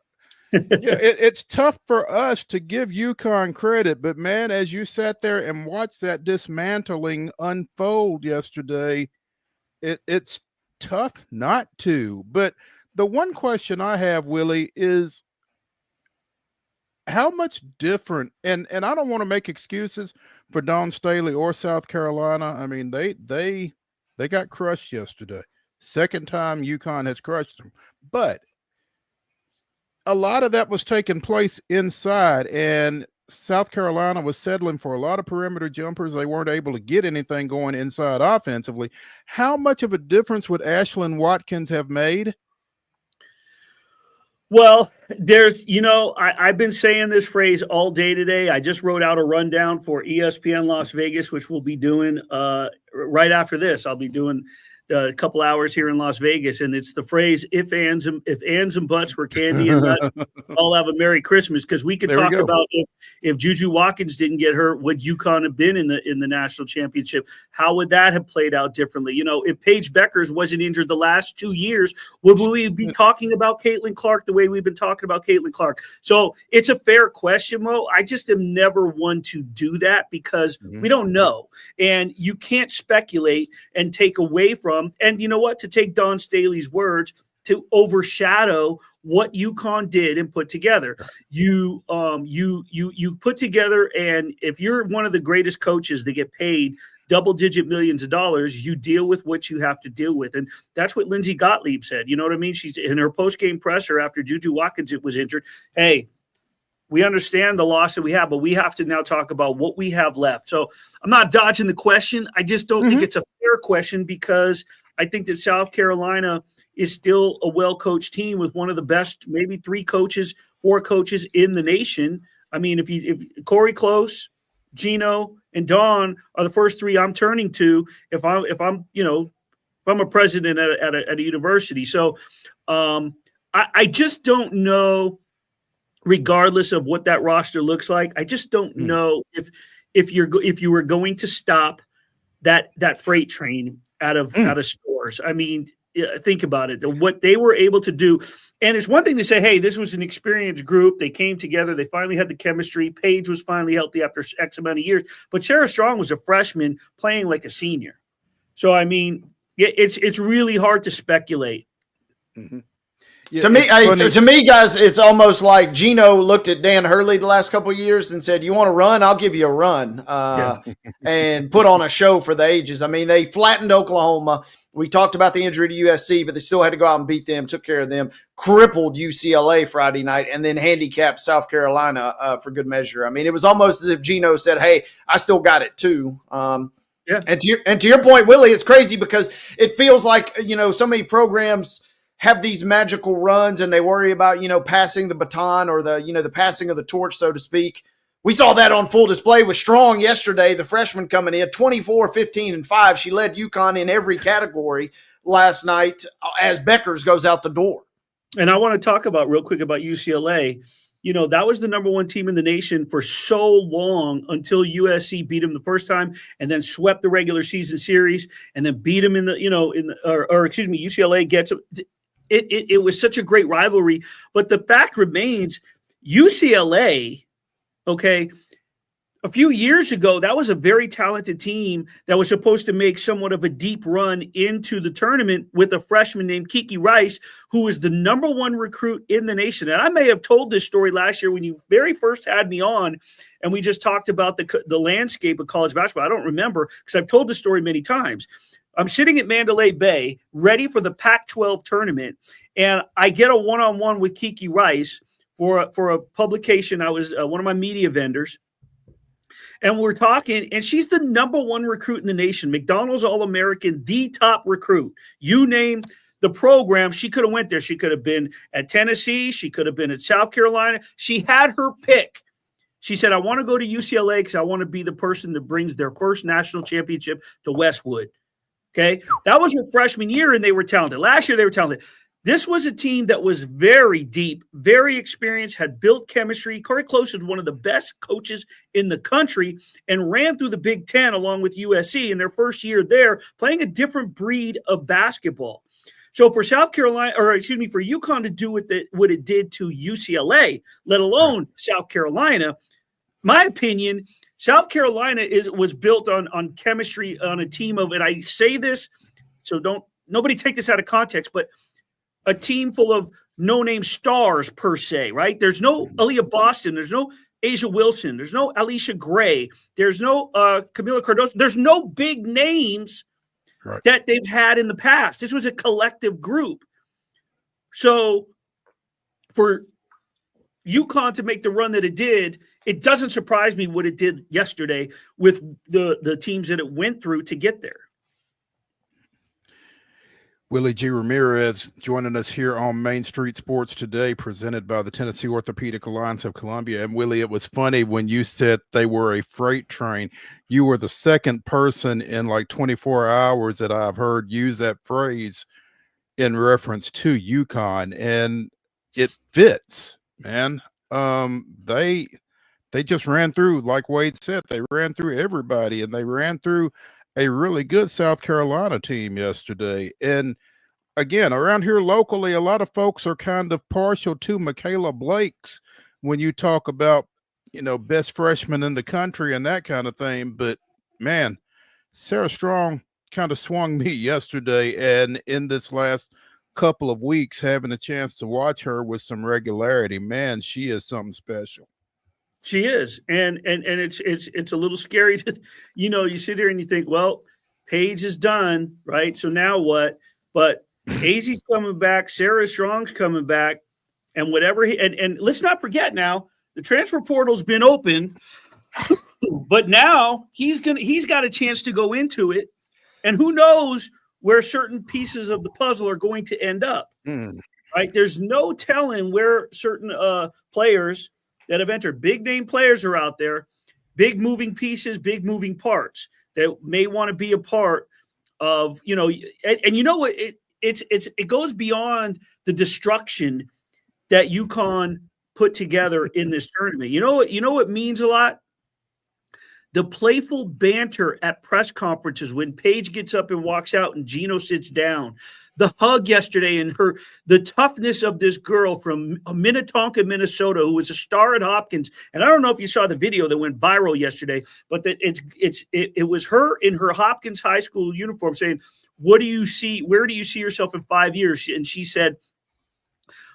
yeah, it's tough for us to give UConn credit. But man, as you sat there and watched that dismantling unfold yesterday, it's tough not to. But the one question I have, Willie, is how much different, and I don't want to make excuses for Dawn Staley or South Carolina. I mean, they got crushed yesterday. Second time UConn has crushed them. But a lot of that was taking place inside, and South Carolina was settling for a lot of perimeter jumpers. They weren't able to get anything going inside offensively. How much of a difference would Ashlyn Watkins have made? Well, I've been saying this phrase all day today. I just wrote out a rundown for ESPN Las Vegas, which we'll be doing right after this. I'll be doing a couple hours here in Las Vegas, and it's the phrase, if ands and buts were candy and nuts, all have a Merry Christmas, because we could talk about if Juju Watkins didn't get hurt, would UConn have been in the national championship? How would that have played out differently? If Paige Beckers wasn't injured the last 2 years, would we be talking about Caitlin Clark the way we've been talking about Caitlin Clark? So it's a fair question, Mo. I just am never one to do that because we don't know, and you can't speculate and take away from. And you know what? To take Dawn Staley's words, to overshadow what UConn did and put together. You put together, and if you're one of the greatest coaches that get paid double-digit millions of dollars, you deal with what you have to deal with. And that's what Lindsay Gottlieb said. You know what I mean? She's in her post-game presser after Juju Watkins was injured. Hey, we understand the loss that we have, but we have to now talk about what we have left. So I'm not dodging the question. I just don't think it's a fair question, because I think that South Carolina is still a well-coached team with one of the best, maybe 4 coaches in the nation. I mean, if Corey Close, Gino, and Dawn are the first 3 I'm turning to if I'm a president at a university. So I just don't know, regardless of what that roster looks like. I just don't know if you were going to stop that freight train out of stores. I mean, think about it. What they were able to do, and it's one thing to say, "Hey, this was an experienced group. They came together. They finally had the chemistry. Paige was finally healthy after X amount of years." But Sarah Strong was a freshman playing like a senior. So I mean, it's really hard to speculate. Mm-hmm. Yeah, to me, guys, it's almost like Gino looked at Dan Hurley the last couple of years and said, "You want to run? I'll give you a run," and put on a show for the ages. I mean, they flattened Oklahoma. We talked about the injury to USC, but they still had to go out and beat them, took care of them, crippled UCLA Friday night, and then handicapped South Carolina for good measure. I mean, it was almost as if Gino said, "Hey, I still got it too." Yeah. And to your point, Willie, it's crazy because it feels like, so many programs have these magical runs and they worry about, passing the baton or the passing of the torch, so to speak. We saw that on full display with Strong yesterday, the freshman coming in 24, 15, and 5. She led UConn in every category last night as Beckers goes out the door. And I want to talk real quick about UCLA. That was the number one team in the nation for so long until USC beat them the first time and then swept the regular season series and then beat them UCLA gets it was such a great rivalry. But the fact remains, UCLA, okay, a few years ago, that was a very talented team that was supposed to make somewhat of a deep run into the tournament with a freshman named Kiki Rice, who was the number one recruit in the nation. And I may have told this story last year when you very first had me on, and we just talked about the landscape of college basketball. I don't remember because I've told this story many times. I'm sitting at Mandalay Bay, ready for the Pac-12 tournament, and I get a one-on-one with Kiki Rice for a publication. I was one of my media vendors, and we're talking, and she's the number one recruit in the nation, McDonald's All-American, the top recruit. You name the program, she could have went there. She could have been at Tennessee. She could have been at South Carolina. She had her pick. She said, "I want to go to UCLA because I want to be the person that brings their first national championship to Westwood." Okay, that was her freshman year, and they were talented. Last year, they were talented. This was a team that was very deep, very experienced, had built chemistry. Corey Close is one of the best coaches in the country and ran through the Big Ten along with USC in their first year there, playing a different breed of basketball. So for South Carolina, for UConn to do what it did to UCLA, let alone South Carolina, my opinion, South Carolina was built on chemistry, on a team of, and I say this, so nobody take this out of context, but a team full of no-name stars per se, right? There's no Aaliyah Boston, there's no Asia Wilson, there's no Alicia Gray, there's no Camila Cardoso, there's no big names that they've had in the past. This was a collective group. So for UConn to make the run that it did, it doesn't surprise me what it did yesterday with the teams that it went through to get there. Willie G. Ramirez joining us here on Main Street Sports Today, presented by the Tennessee Orthopedic Alliance of Columbia. And Willie, it was funny when you said they were a freight train. You were the second person in like 24 hours that I've heard use that phrase in reference to UConn, and it fits, man. They just ran through, like Wade said, they ran through everybody, and they ran through a really good South Carolina team yesterday. And again, around here locally, a lot of folks are kind of partial to Michaela Blake's when you talk about, best freshman in the country and that kind of thing. But man, Sarah Strong kind of swung me yesterday, and in this last couple of weeks, having a chance to watch her with some regularity, man, she is something special. She is, and it's a little scary to, you sit here and you think, well, Paige is done, right? So now what? But AZ's coming back, Sarah Strong's coming back, and whatever. And let's not forget now, the transfer portal's been open, but now he's got a chance to go into it, and who knows where certain pieces of the puzzle are going to end up, right? There's no telling where certain players that have entered. Big name players are out there, big moving pieces, big moving parts that may want to be a part of, and you know what, it goes beyond the destruction that UConn put together in this tournament. You know what means a lot? The playful banter at press conferences when Paige gets up and walks out and Gino sits down. The hug yesterday and the toughness of this girl from Minnetonka, Minnesota, who was a star at Hopkins. And I don't know if you saw the video that went viral yesterday, but that it was her in her Hopkins high school uniform saying, "What do you see? Where do you see yourself in 5 years?" And she said,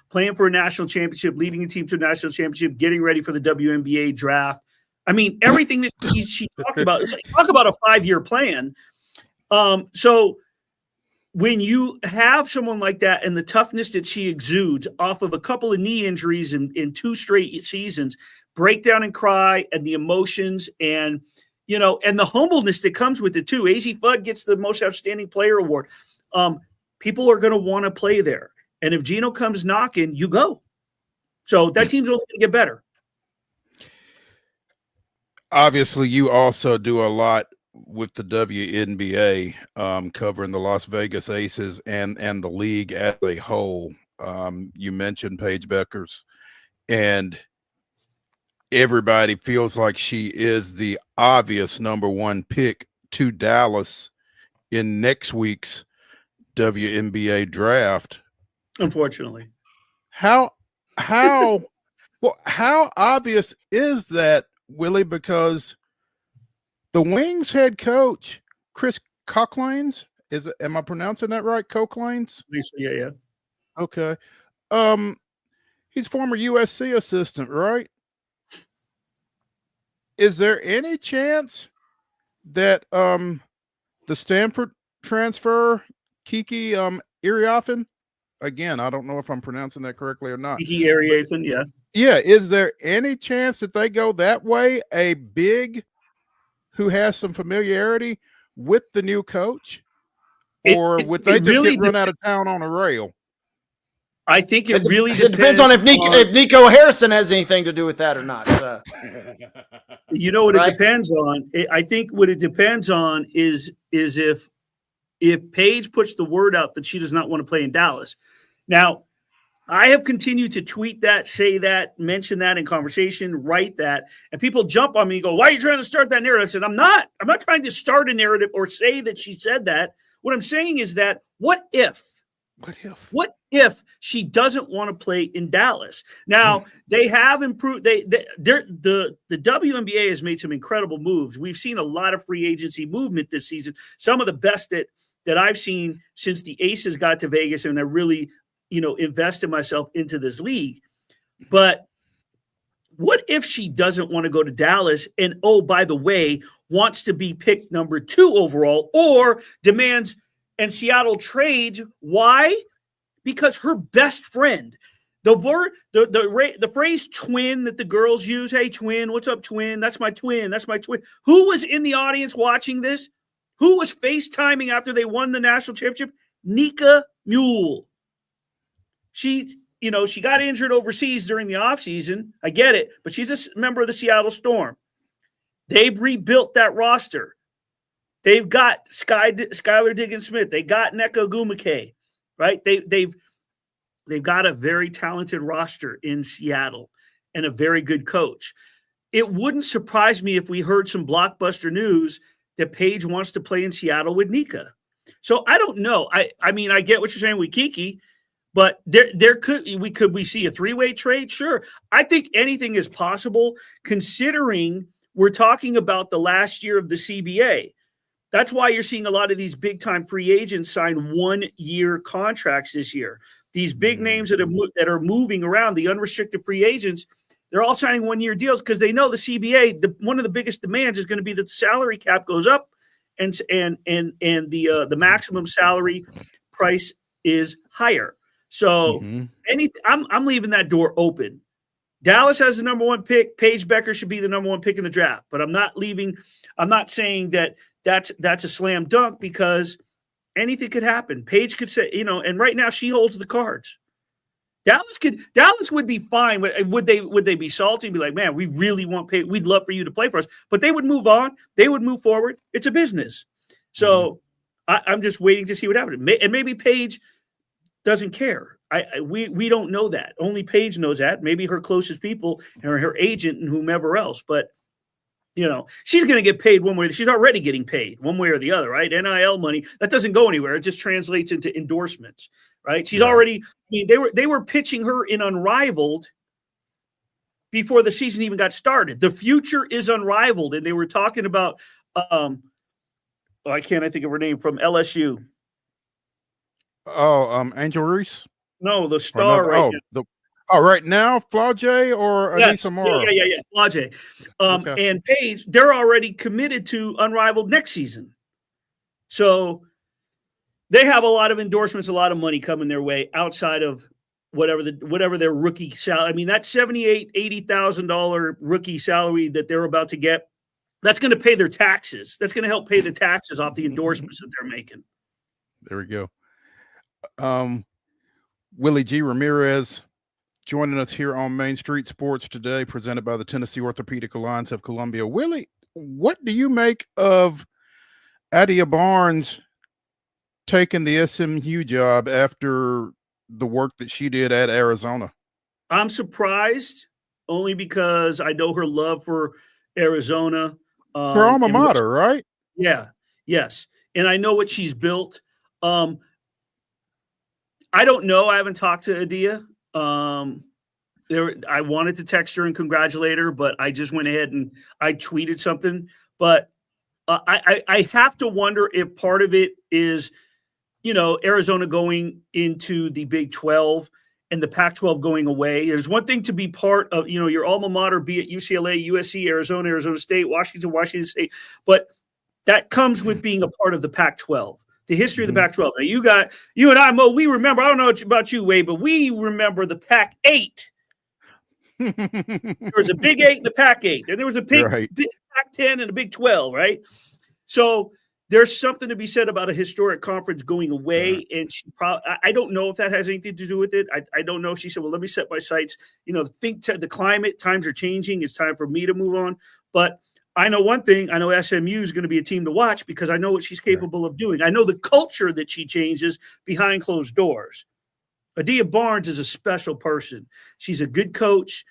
"Playing for a national championship, leading a team to a national championship, getting ready for the WNBA draft." I mean, everything that she talked about, it's like, talk about a 5-year plan. So when you have someone like that and the toughness that she exudes off of a couple of knee injuries in 2 straight seasons, break down and cry, and the emotions and, and the humbleness that comes with it too. AZ Fudd gets the most outstanding player award. People are going to want to play there. And if Gino comes knocking, you go. So that team's only going to get better. Obviously, you also do a lot with the WNBA, covering the Las Vegas Aces and the league as a whole. You mentioned Paige Beckers, and everybody feels like she is the obvious number 1 pick to Dallas in next week's WNBA draft. Unfortunately. How obvious is that, Willie? Because the Wings head coach, Chris Cocklanes, am I pronouncing that right? Cocklanes? Yeah. Okay. He's former USC assistant, right? Is there any chance that the Stanford transfer, Kiki Iriafen, again, I don't know if I'm pronouncing that correctly or not. Kiki Iriafen, yeah. Yeah, is there any chance that they go that way? A big who has some familiarity with the new coach? Or would they just get run out of town on a rail? I think it really depends on if Nico Harrison has anything to do with that or not. You know what it depends on? I think what it depends on is if Paige puts the word out that she does not want to play in Dallas. Now, I have continued to tweet that, say that, mention that in conversation, write that, and people jump on me and go, "Why are you trying to start that narrative?" I said, I'm not trying to start a narrative or say that she said that. What I'm saying is that what if she doesn't want to play in Dallas? Now, they have improved. The WNBA has made some incredible moves. We've seen a lot of free agency movement this season, some of the best that I've seen since the Aces got to Vegas, and I really invested myself into this league. But what if she doesn't want to go to Dallas and, oh, by the way, wants to be picked number 2 overall, or demands and Seattle trades? Why? Because her best friend, the phrase twin that the girls use, "Hey, twin, what's up, twin? That's my twin. That's my twin." Who was in the audience watching this? Who was FaceTiming after they won the national championship? Nika Mule. She got injured overseas during the offseason. I get it, but she's a member of the Seattle Storm. They've rebuilt that roster. They've got Skylar Diggins-Smith. They got Nneka Ogwumike, right? They've got a very talented roster in Seattle and a very good coach. It wouldn't surprise me if we heard some blockbuster news that Paige wants to play in Seattle with Nika. So I don't know. I mean, I get what you're saying with Kiki, but could we see a 3-way trade? Sure. I think anything is possible, considering we're talking about the last year of the CBA. That's why you're seeing a lot of these big-time free agents sign 1-year contracts this year. These big names that are moving around, the unrestricted free agents, they're all signing 1-year deals because they know the CBA, one of the biggest demands is going to be that the salary cap goes up and the maximum salary price is higher. So I'm leaving that door open. Dallas has the number 1 pick. Paige Becker should be the number 1 pick in the draft, but I'm not saying that's a slam dunk, because anything could happen. Paige could say, and right now she holds the cards. Dallas would be fine. Would they be salty and be like, "Man, we really want Paige. We'd love for you to play for us." But they would move on. They would move forward. It's a business. So I'm just waiting to see what happens. And maybe Paige doesn't care. We don't know that. Only Paige knows that. Maybe her closest people and her agent and whomever else. But she's going to get paid one way. She's already getting paid one way or the other, right? NIL money, that doesn't go anywhere. It just translates into endorsements, right? She's already, they were pitching her in Unrivaled before the season even got started. The future is Unrivaled. And they were talking about, I think of her name, from LSU. Angel Reese? No, the star now. Right now, Flau'jae or Anissa Mora? Yeah. Flau'jae. And Paige, they're already committed to Unrivaled next season. So they have a lot of endorsements, a lot of money coming their way outside of whatever their rookie salary. I mean, that $78,000, $80,000 rookie salary that they're about to get, that's going to pay their taxes. That's going to help pay the taxes off the endorsements that they're making. There we go. Willie G. Ramirez joining us here on Main Street Sports today, presented by the Tennessee Orthopedic Alliance of Columbia. Willie, what do you make of Adia Barnes taking the SMU job after the work that she did at Arizona? I'm surprised only because I know her love for Arizona. Her alma mater, right? Yeah. Yes. And I know what she's built. I don't know. I haven't talked to Adia. I wanted to text her and congratulate her, but I just went ahead and I tweeted something. But I have to wonder if part of it is, Arizona going into the Big 12 and the Pac-12 going away. There's one thing to be part of, your alma mater, be it UCLA, USC, Arizona, Arizona State, Washington State, but that comes with being a part of the Pac-12. The history of the Pac-12. Now you and I, Mo, we remember, I don't know about you, Wade, but we remember the Pac-8. There was a Big 8 and a Pac-8. And there was a big Pac-10 and a Big 12, right? So there's something to be said about a historic conference going away. And I don't know if that has anything to do with it. I don't know. She said, well, let me set my sights. The climate, times are changing. It's time for me to move on. But I know one thing. I know SMU is going to be a team to watch because I know what she's capable of doing. I know the culture that she changes behind closed doors. Adia Barnes is a special person. She's a good coach.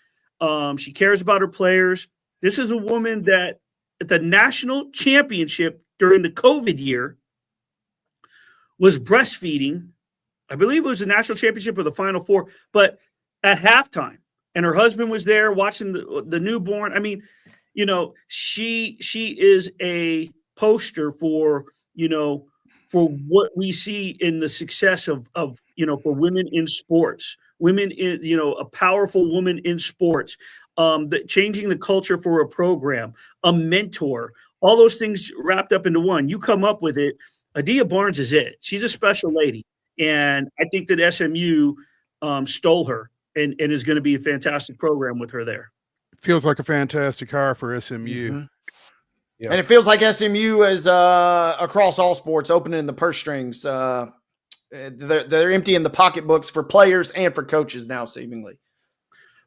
She cares about her players. This is a woman that at the national championship during the COVID year was breastfeeding. I believe it was the national championship or the Final Four, but at halftime. And her husband was there watching the newborn. I mean, she is a poster for what we see in the success of for women in sports, women in, a powerful woman in sports, changing the culture for a program, a mentor, all those things wrapped up into one. You come up with it. Adia Barnes is it. She's a special lady. And I think that SMU stole her and is going to be a fantastic program with her there. Feels like a fantastic hire for SMU. Mm-hmm. Yeah. And it feels like SMU is across all sports, opening the purse strings. They're emptying the pocketbooks for players and for coaches now, seemingly.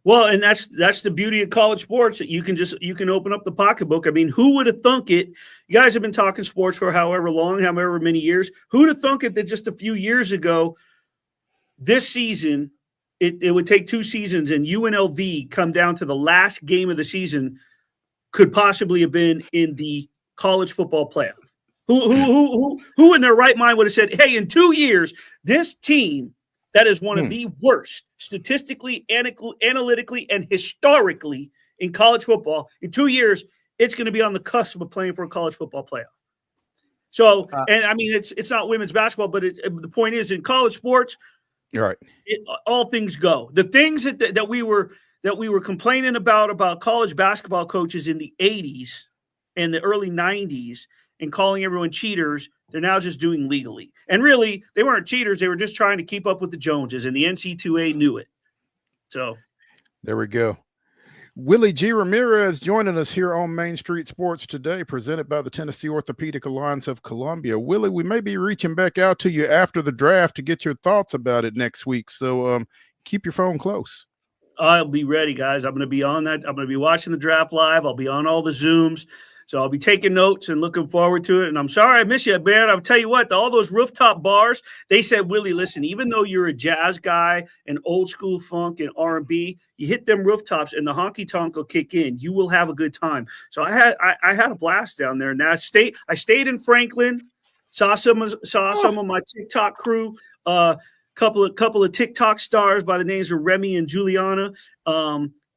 Well, and that's the beauty of college sports, that you can open up the pocketbook. I mean, who would have thunk it? You guys have been talking sports for however long, however many years. Who would have thunk it that just a few years ago, this season, it would take 2 seasons and UNLV come down to the last game of the season could possibly have been in the college football playoff. Who in their right mind would have said, hey, in 2 years, this team that is one of the worst statistically, analytically, and historically in college football, in 2 years, it's going to be on the cusp of playing for a college football playoff. So, and I mean, it's not women's basketball, but the point is in college sports, you're right. All things go. The things that we were complaining about college basketball coaches in the 80s and the early 90s and calling everyone cheaters, they're now just doing legally. And really, they weren't cheaters. They were just trying to keep up with the Joneses, and the NC2A knew it. So there we go. Willie G. Ramirez joining us here on Main Street Sports today, presented by the Tennessee Orthopedic Alliance of Columbia. Willie, we may be reaching back out to you after the draft to get your thoughts about it next week. So keep your phone close. I'll be ready, guys. I'm going to be on that. I'm going to be watching the draft live. I'll be on all the Zooms. So I'll be taking notes and looking forward to it. And I'm sorry I miss you, man. I'll tell you what, all those rooftop bars, they said, Willie, listen, even though you're a jazz guy and old school funk and R&B, you hit them rooftops and the honky tonk will kick in. You will have a good time. So I had a blast down there. Now I stayed in Franklin, saw some of my TikTok crew, couple of TikTok stars by the names of Remy and Juliana.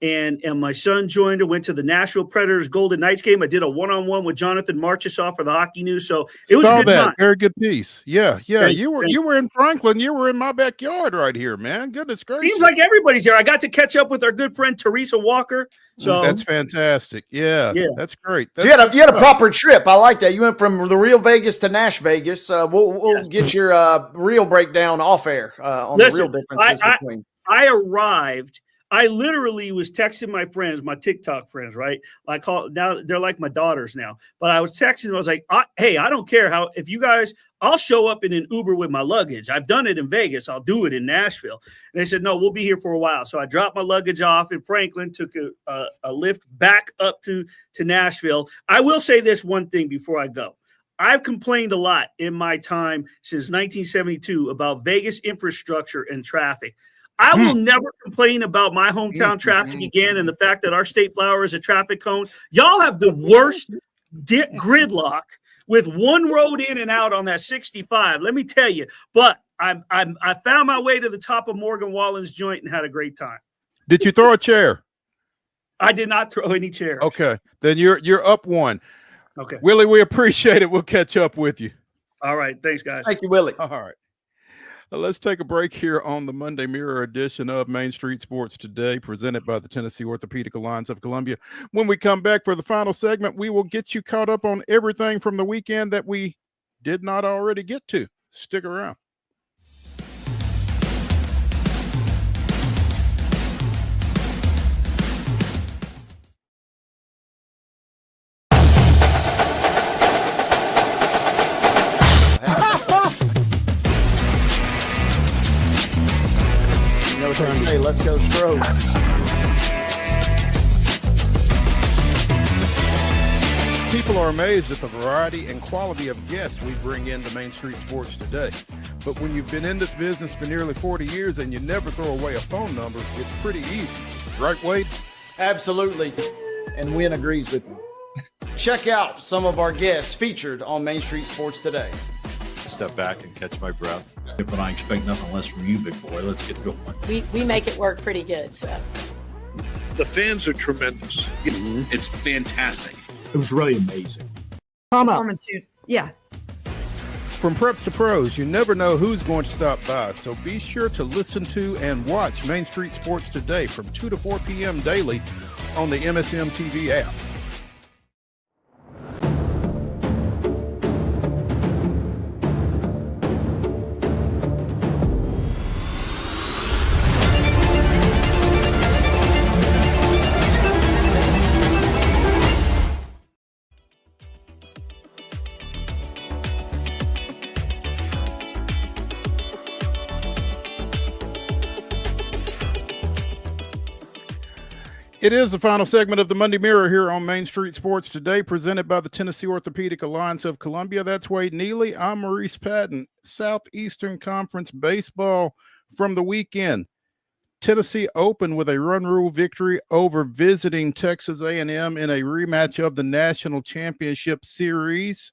And my son joined and went to the Nashville Predators Golden Knights game. I did a one-on-one with Jonathan Marchessault for the Hockey News. So it was a good time. Very good piece. Yeah. Thank You were in Franklin. You were in my backyard right here, man. Goodness gracious. Seems like everybody's there. I got to catch up with our good friend Teresa Walker. So that's fantastic. Yeah. That's great. So you had a proper trip. I like that. You went from the real Vegas to Nash Vegas. We'll get your real breakdown off air on the real differences between. I arrived. I literally was texting my friends, my TikTok friends, right? Now they're like my daughters now. But I was texting them. I was like, hey, I don't care if you guys, I'll show up in an Uber with my luggage. I've done it in Vegas. I'll do it in Nashville. And they said, no, we'll be here for a while. So I dropped my luggage off in Franklin, took a lift back up to Nashville. I will say this one thing before I go. I've complained a lot in my time since 1972 about Vegas infrastructure and traffic. I will never complain about my hometown traffic again and the fact that our state flower is a traffic cone. Y'all have the worst gridlock with one road in and out on that 65. Let me tell you. But I found my way to the top of Morgan Wallen's joint and had a great time. Did you throw a chair? I did not throw any chair. Okay. Then you're up one. Okay. Willie, we appreciate it. We'll catch up with you. All right. Thanks, guys. Thank you, Willie. All right. Let's take a break here on the Monday Mirror edition of Main Street Sports Today, presented by the Tennessee Orthopedic Alliance of Columbia. When we come back for the final segment, we will get you caught up on everything from the weekend that we did not already get to. Stick around. Hey, let's go Stros. People are amazed at the variety and quality of guests we bring into Main Street Sports Today. But when you've been in this business for nearly 40 years and you never throw away a phone number, it's pretty easy. Right, Wade? Absolutely. And Wynn agrees with me. Check out some of our guests featured on Main Street Sports Today. Step back and catch my breath. But I expect nothing less from you, big boy. Let's get going. We make it work pretty good. So the fans are tremendous. It's fantastic. It was really amazing. Yeah. From preps to pros, you never know who's going to stop by, so be sure to listen to and watch Main Street Sports Today from 2 to 4 p.m. daily on the MSM TV app. It is the final segment of the Monday Mirror here on Main Street Sports Today, presented by the Tennessee Orthopedic Alliance of Columbia. That's Wade Neely. I'm Maurice Patton. Southeastern Conference baseball from the weekend. Tennessee opened with a run rule victory over visiting Texas A&M in a rematch of the National Championship Series.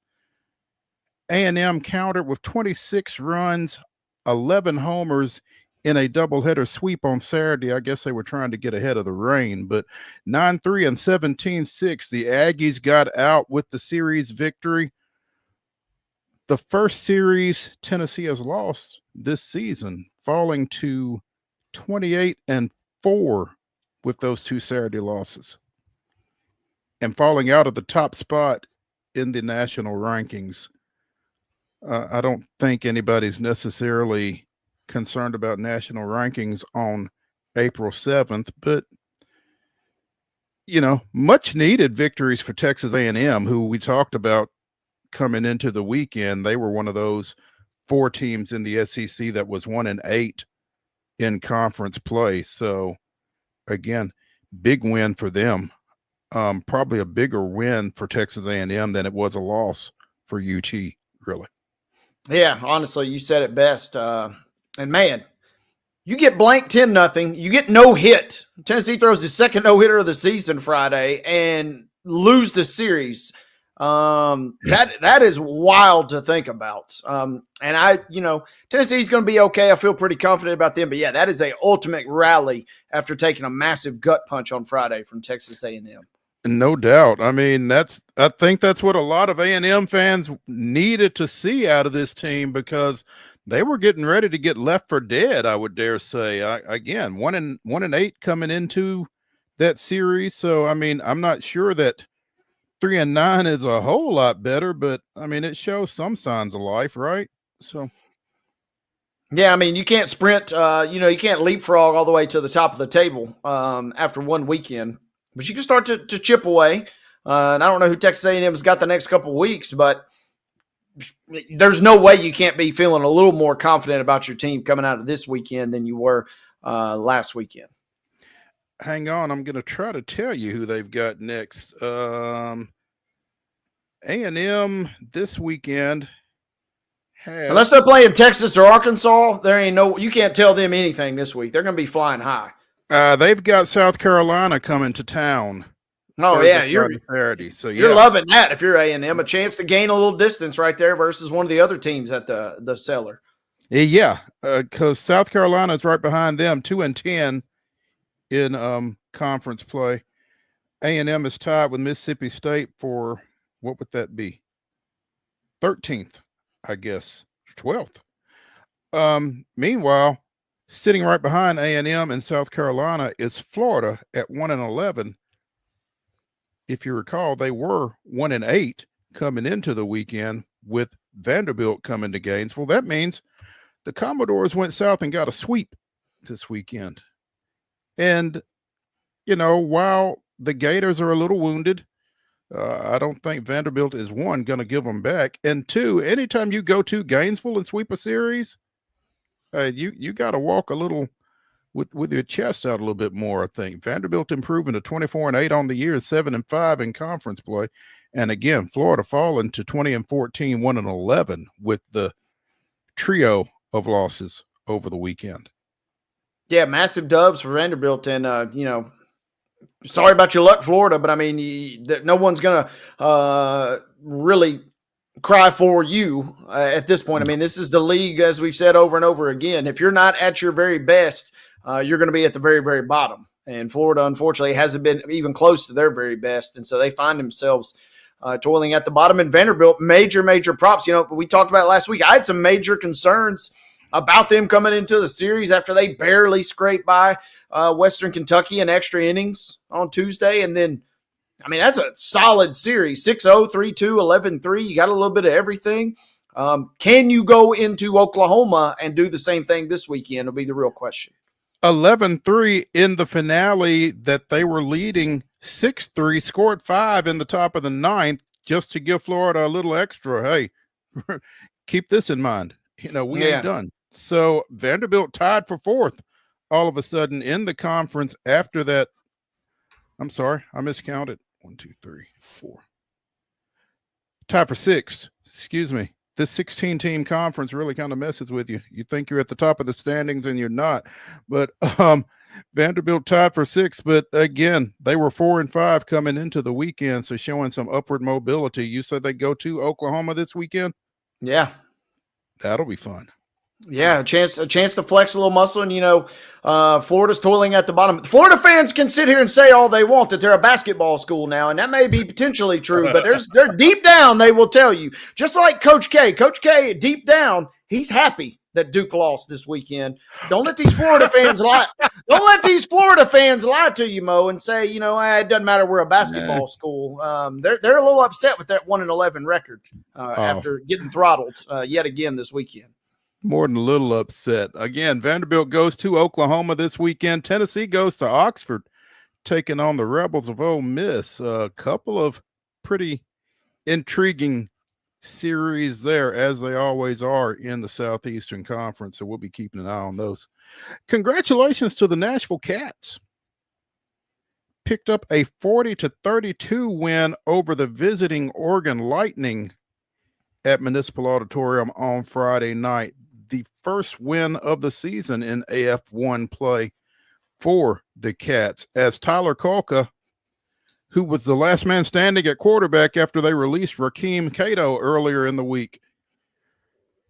A&M countered with 26 runs, 11 homers, in a doubleheader sweep on Saturday. I guess they were trying to get ahead of the rain, but 9-3 and 17-6. The Aggies got out with the series victory. The first series Tennessee has lost this season, falling to 28-4 with those two Saturday losses and falling out of the top spot in the national rankings. I don't think anybody's necessarily concerned about national rankings on April 7th, but much needed victories for Texas A&M, who we talked about coming into the weekend. They were one of those 4 teams in the SEC that was 1-8 in conference play. So again, big win for them probably a bigger win for Texas A&M than it was a loss for UT, really. Yeah, honestly, you said it best. And man, you get blank 10-0. You get no hit. Tennessee throws the second no hitter of the season Friday and lose the series. That is wild to think about. And Tennessee's going to be okay. I feel pretty confident about them. But yeah, that is a ultimate rally after taking a massive gut punch on Friday from Texas A&M. No doubt. I mean, I think that's what a lot of A&M fans needed to see out of this team, because they were getting ready to get left for dead, I would dare say. Again, 1-8 coming into that series. So, I mean, I'm not sure that 3-9 is a whole lot better, but I mean, it shows some signs of life, right? So, yeah, I mean, you can't sprint, you can't leapfrog all the way to the top of the table after one weekend, but you can start to chip away. And I don't know who Texas A&M's got the next couple of weeks, but there's no way you can't be feeling a little more confident about your team coming out of this weekend than you were last weekend. Hang on, I'm going to try to tell you who they've got next. A&M this weekend has, unless they're playing Texas or Arkansas, you can't tell them anything this week. They're going to be flying high. They've got South Carolina coming to town. Oh, Thursday, yeah, Friday, Saturday. So you're loving that if you're A&M, a chance to gain a little distance right there versus one of the other teams at the cellar. Yeah, because South Carolina is right behind them, 2-10 in conference play. A&M is tied with Mississippi State for, what would that be? 13th, I guess, 12th. Meanwhile, sitting right behind A&M in South Carolina is Florida at 1-11. If you recall, they were 1-8 coming into the weekend with Vanderbilt coming to Gainesville. That means the Commodores went south and got a sweep this weekend. And, while the Gators are a little wounded, I don't think Vanderbilt is, one, going to give them back. And two, anytime you go to Gainesville and sweep a series, you got to walk a little with your chest out a little bit more, I think. Vanderbilt improving to 24-8 on the year, 7-5 in conference play. And again, Florida falling to 20-14, 1-11 with the trio of losses over the weekend. Yeah, massive dubs for Vanderbilt. And, sorry about your luck, Florida, but I mean, no one's going to really cry for you at this point. I mean, this is the league, as we've said over and over again. If you're not at your very best, you're going to be at the very, very bottom. And Florida, unfortunately, hasn't been even close to their very best. And so they find themselves toiling at the bottom. And Vanderbilt, major, major props. We talked about it last week. I had some major concerns about them coming into the series after they barely scraped by Western Kentucky in extra innings on Tuesday. And then, I mean, that's a solid series, 6-0, 3-2, 11-3. You got a little bit of everything. Can you go into Oklahoma and do the same thing this weekend will be the real question. 11-3 in the finale that they were leading 6-3, scored 5 in the top of the 9th just to give Florida a little extra. Hey, keep this in mind. We ain't done. So Vanderbilt tied for 4th all of a sudden in the conference after that. I'm sorry, I miscounted. 1, 2, 3, 4. Tied for 6th. Excuse me. This 16-team conference really kind of messes with you. You think you're at the top of the standings and you're not. But Vanderbilt tied for 6th. But again, they were 4-5 coming into the weekend, so showing some upward mobility. You said they go to Oklahoma this weekend? Yeah. That'll be fun. Yeah, a chance to flex a little muscle. And, Florida's toiling at the bottom. Florida fans can sit here and say all they want that they're a basketball school now, and that may be potentially true, but they're deep down, they will tell you. Just like Coach K. Coach K, deep down, he's happy that Duke lost this weekend. Don't let these Florida fans lie. Don't let these Florida fans lie to you, Mo, and say, it doesn't matter, we're a basketball school. They're a little upset with that 1-11 record after getting throttled yet again this weekend. More than a little upset. Again, Vanderbilt goes to Oklahoma this weekend. Tennessee goes to Oxford, taking on the Rebels of Ole Miss. A couple of pretty intriguing series there, as they always are in the Southeastern Conference. So we'll be keeping an eye on those. Congratulations to the Nashville Cats. picked up a 40-32 win over the visiting Oregon Lightning at Municipal Auditorium on Friday night. The first win of the season in AF1 play for the Cats, as Tyler Kolka, who was the last man standing at quarterback after they released Rakeem Cato earlier in the week,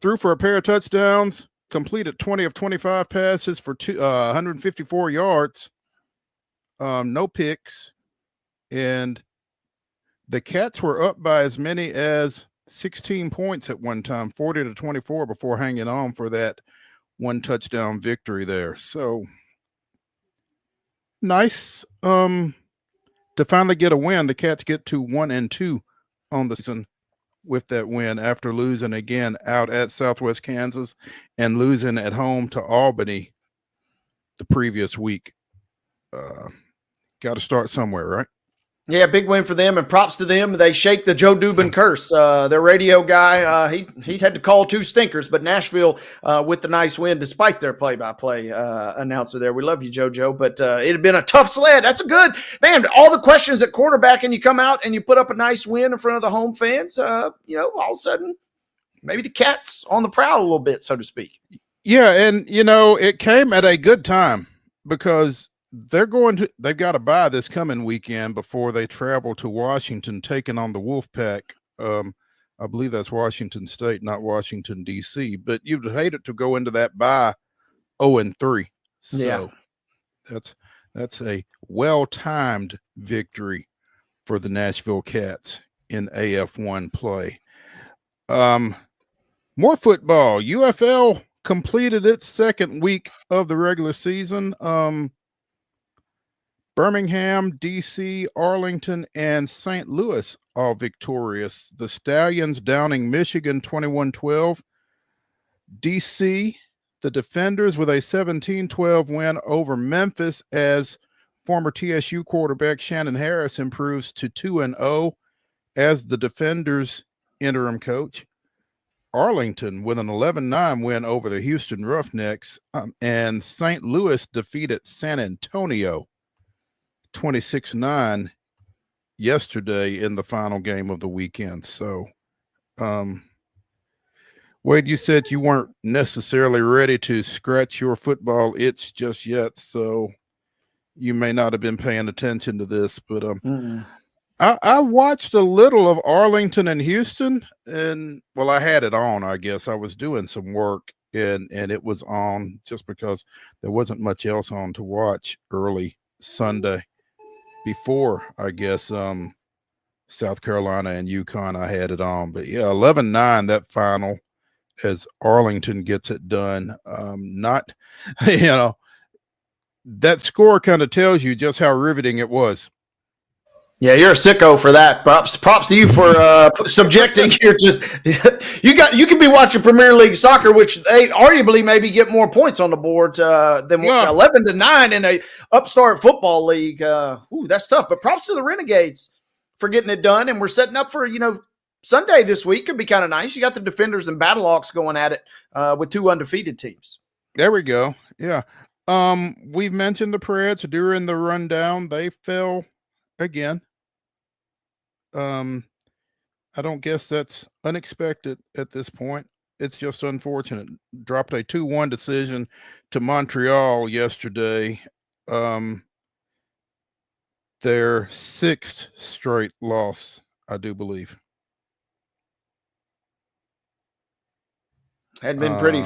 threw for a pair of touchdowns, completed 20 of 25 passes for 154 yards, no picks, and the Cats were up by as many as 16 points at one time, 40-24, before hanging on for that one touchdown victory there. So nice to finally get a win. The Cats get to 1-2 on the season with that win after losing again out at Southwest Kansas and losing at home to Albany the previous week. Got to start somewhere, right? Yeah, big win for them, and props to them. They shake the Joe Dubin curse. Their radio guy, he had to call 2 stinkers, but Nashville with the nice win despite their play-by-play announcer there. We love you, JoJo, but it had been a tough sled. That's a good man. All the questions at quarterback, and you come out and you put up a nice win in front of the home fans. All of a sudden, maybe the Cats on the prowl a little bit, so to speak. Yeah, and it came at a good time because they've got to bye this coming weekend before they travel to Washington, taking on the Wolfpack. I believe that's Washington State, not Washington, D.C. But you'd hate it to go into that bye 0-3. So that's a well-timed victory for the Nashville Cats in AF1 play. More football. UFL completed its second week of the regular season. Birmingham, D.C., Arlington, and St. Louis all victorious. The Stallions downing Michigan 21-12. D.C., the Defenders with a 17-12 win over Memphis as former TSU quarterback Shannon Harris improves to 2-0 as the Defenders' interim coach. Arlington with an 11-9 win over the Houston Roughnecks, and St. Louis defeated San Antonio 26-9 yesterday in the final game of the weekend. So, Wade, you said you weren't necessarily ready to scratch your football itch just yet, so you may not have been paying attention to this, but I watched a little of Arlington and Houston, and I had it on. I guess I was doing some work, and it was on just because there wasn't much else on to watch early Sunday. Before, I guess, South Carolina and UConn, I had it on. But, yeah, 11-9, that final, as Arlington gets it done. Not, that score kind of tells you just how riveting it was. Yeah, you're a sicko for that. Props to you for subjecting your you can be watching Premier League soccer, which they arguably maybe get more points on the board than 11-9 in a upstart football league. That's tough. But props to the Renegades for getting it done, and we're setting up for Sunday this week. Could be kind of nice. You got the Defenders and Battlehawks going at it with 2 undefeated teams. There we go. Yeah, we've mentioned the Preds during the rundown. They fell again. I don't guess that's unexpected at this point. It's just unfortunate. Dropped a 2-1 decision to Montreal yesterday. Their 6th straight loss, I do believe. Had been pretty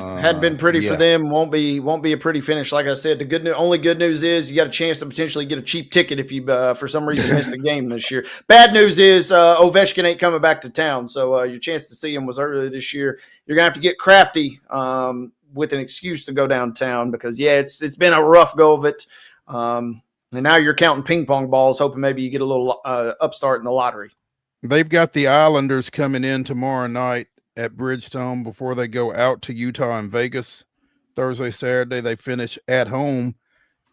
for them. Won't be a pretty finish. Like I said, only good news is you got a chance to potentially get a cheap ticket if you for some reason missed the game this year. Bad news is Ovechkin ain't coming back to town, so your chance to see him was earlier this year. You're gonna have to get crafty with an excuse to go downtown because it's been a rough go of it. And now you're counting ping pong balls, hoping maybe you get a little upstart in the lottery. They've got the Islanders coming in tomorrow night at Bridgestone before they go out to Utah and Vegas Thursday, Saturday. They finish at home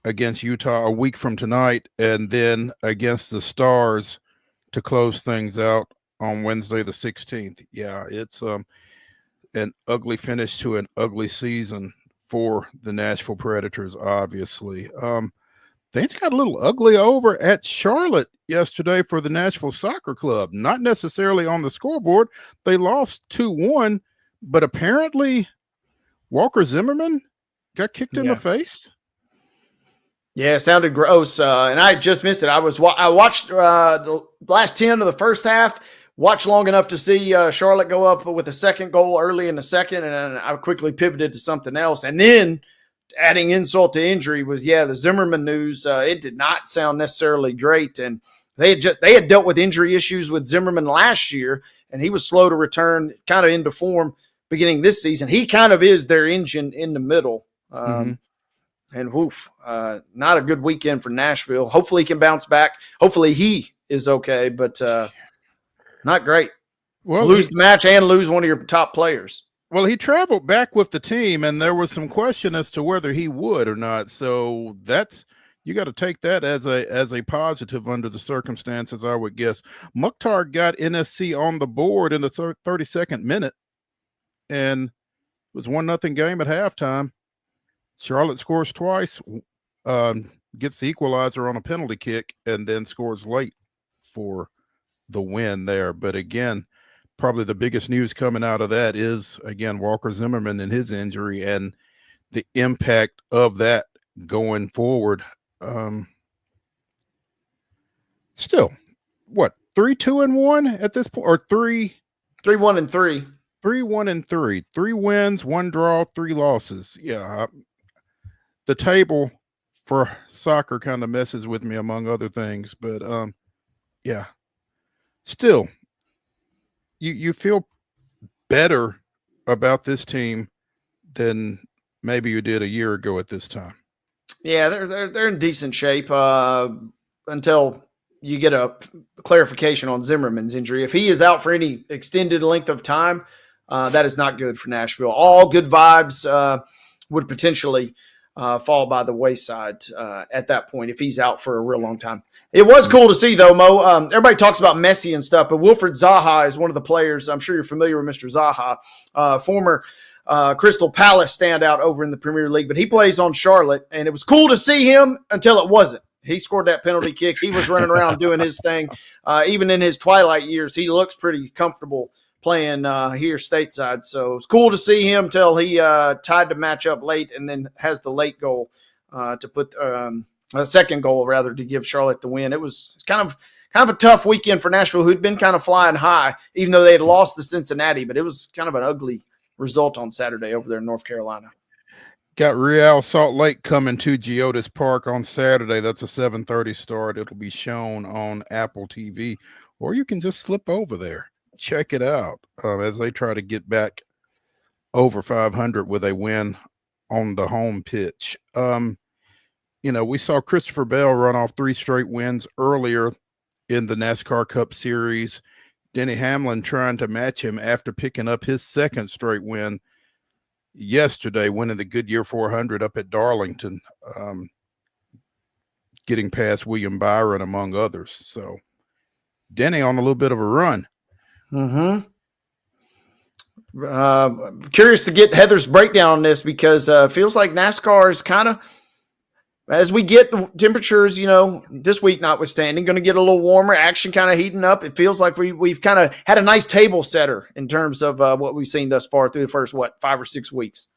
against Utah a week from tonight, and then against the Stars to close things out on Wednesday the 16th. Yeah, it's an ugly finish to an ugly season for the Nashville Predators, obviously. Things got a little ugly over at Charlotte yesterday for the Nashville Soccer Club. Not necessarily on the scoreboard. They lost 2-1, but apparently Walker Zimmerman got kicked in the face. Yeah, it sounded gross, and I just missed it. I watched the last 10 of the first half, watched long enough to see Charlotte go up with a second goal early in the second, and I quickly pivoted to something else. And then adding insult to injury was, the Zimmerman news. It did not sound necessarily great, and they had dealt with injury issues with Zimmerman last year, and he was slow to return, kind of into form beginning this season. He kind of is their engine in the middle. And not a good weekend for Nashville. Hopefully he can bounce back. Hopefully he is okay, but not great. Well, lose the match and lose one of your top players. Well, he traveled back with the team, and there was some question as to whether he would or not. So you got to take that as a positive under the circumstances, I would guess. Mukhtar got NSC on the board in the 32nd minute, and it was 1-0 game at halftime. Charlotte scores twice, gets the equalizer on a penalty kick, and then scores late for the win there. But again, probably the biggest news coming out of that is, again, Walker Zimmerman and his injury and the impact of that going forward. Still, what, 3-2-1 at this point, or 3-1-3? 3-1-3. 3 wins, 1 draw, 3 losses. Yeah. The table for soccer kind of messes with me, among other things, but still, you feel better about this team than maybe you did a year ago at this time. Yeah, they're in decent shape until you get a clarification on Zimmerman's injury. If he is out for any extended length of time, that is not good for Nashville. All good vibes would potentially fall by the wayside at that point if he's out for a real long time. It was cool to see, though, Mo. Everybody talks about Messi and stuff, but Wilfred Zaha is one of the players. I'm sure you're familiar with Mr. Zaha, former Crystal Palace standout over in the Premier League, but he plays on Charlotte, and it was cool to see him until it wasn't. He scored that penalty kick. He was running around doing his thing. Even in his twilight years, he looks pretty comfortable playing here stateside. So it's cool to see him till he tied the match up late and then has the late goal to put a second goal, rather, to give Charlotte the win. It was kind of a tough weekend for Nashville, who'd been kind of flying high, even though they had lost to Cincinnati. But it was kind of an ugly result on Saturday over there in North Carolina. Got Real Salt Lake coming to Geodis Park on Saturday. That's a 7:30 start. It'll be shown on Apple TV, or you can just slip over there. Check it out as they try to get back over 500 with a win on the home pitch. We saw Christopher Bell run off 3 straight wins earlier in the NASCAR Cup Series. Denny Hamlin trying to match him after picking up his 2nd straight win yesterday, winning the Goodyear 400 up at Darlington, getting past William Byron, among others. So Denny on a little bit of a run. Curious to get Heather's breakdown on this, because it feels like NASCAR is kind of, as we get temperatures, this week notwithstanding, going to get a little warmer, action kind of heating up. It feels like we've kind of had a nice table setter in terms of what we've seen thus far through the first, 5 or 6 weeks.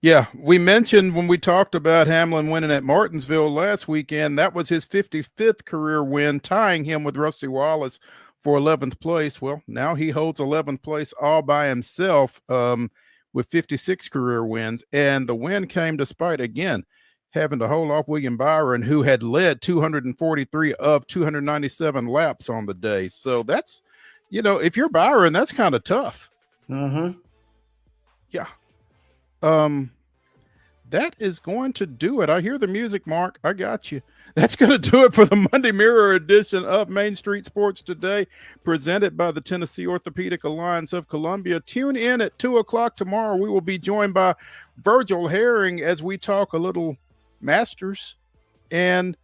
Yeah, we mentioned when we talked about Hamlin winning at Martinsville last weekend, that was his 55th career win, tying him with Rusty Wallace for 11th place. Well, now he holds 11th place all by himself with 56 career wins. And the win came despite, again, having to hold off William Byron, who had led 243 of 297 laps on the day. So that's, if you're Byron, that's kind of tough. Yeah. That is going to do it. I hear the music, Mark. I got you. That's going to do it for the Monday Mirror edition of Main Street Sports Today, presented by the Tennessee Orthopedic Alliance of Columbia. Tune in at 2:00 tomorrow. We will be joined by Virgil Herring as we talk a little Masters. And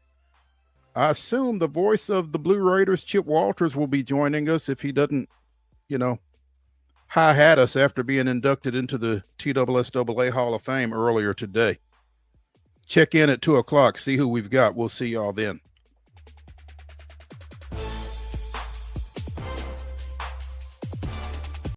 I assume the voice of the Blue Raiders, Chip Walters, will be joining us if he doesn't, hi-hat us after being inducted into the TSSAA Hall of Fame earlier today. Check in at 2 o'clock. See who we've got. We'll see y'all then.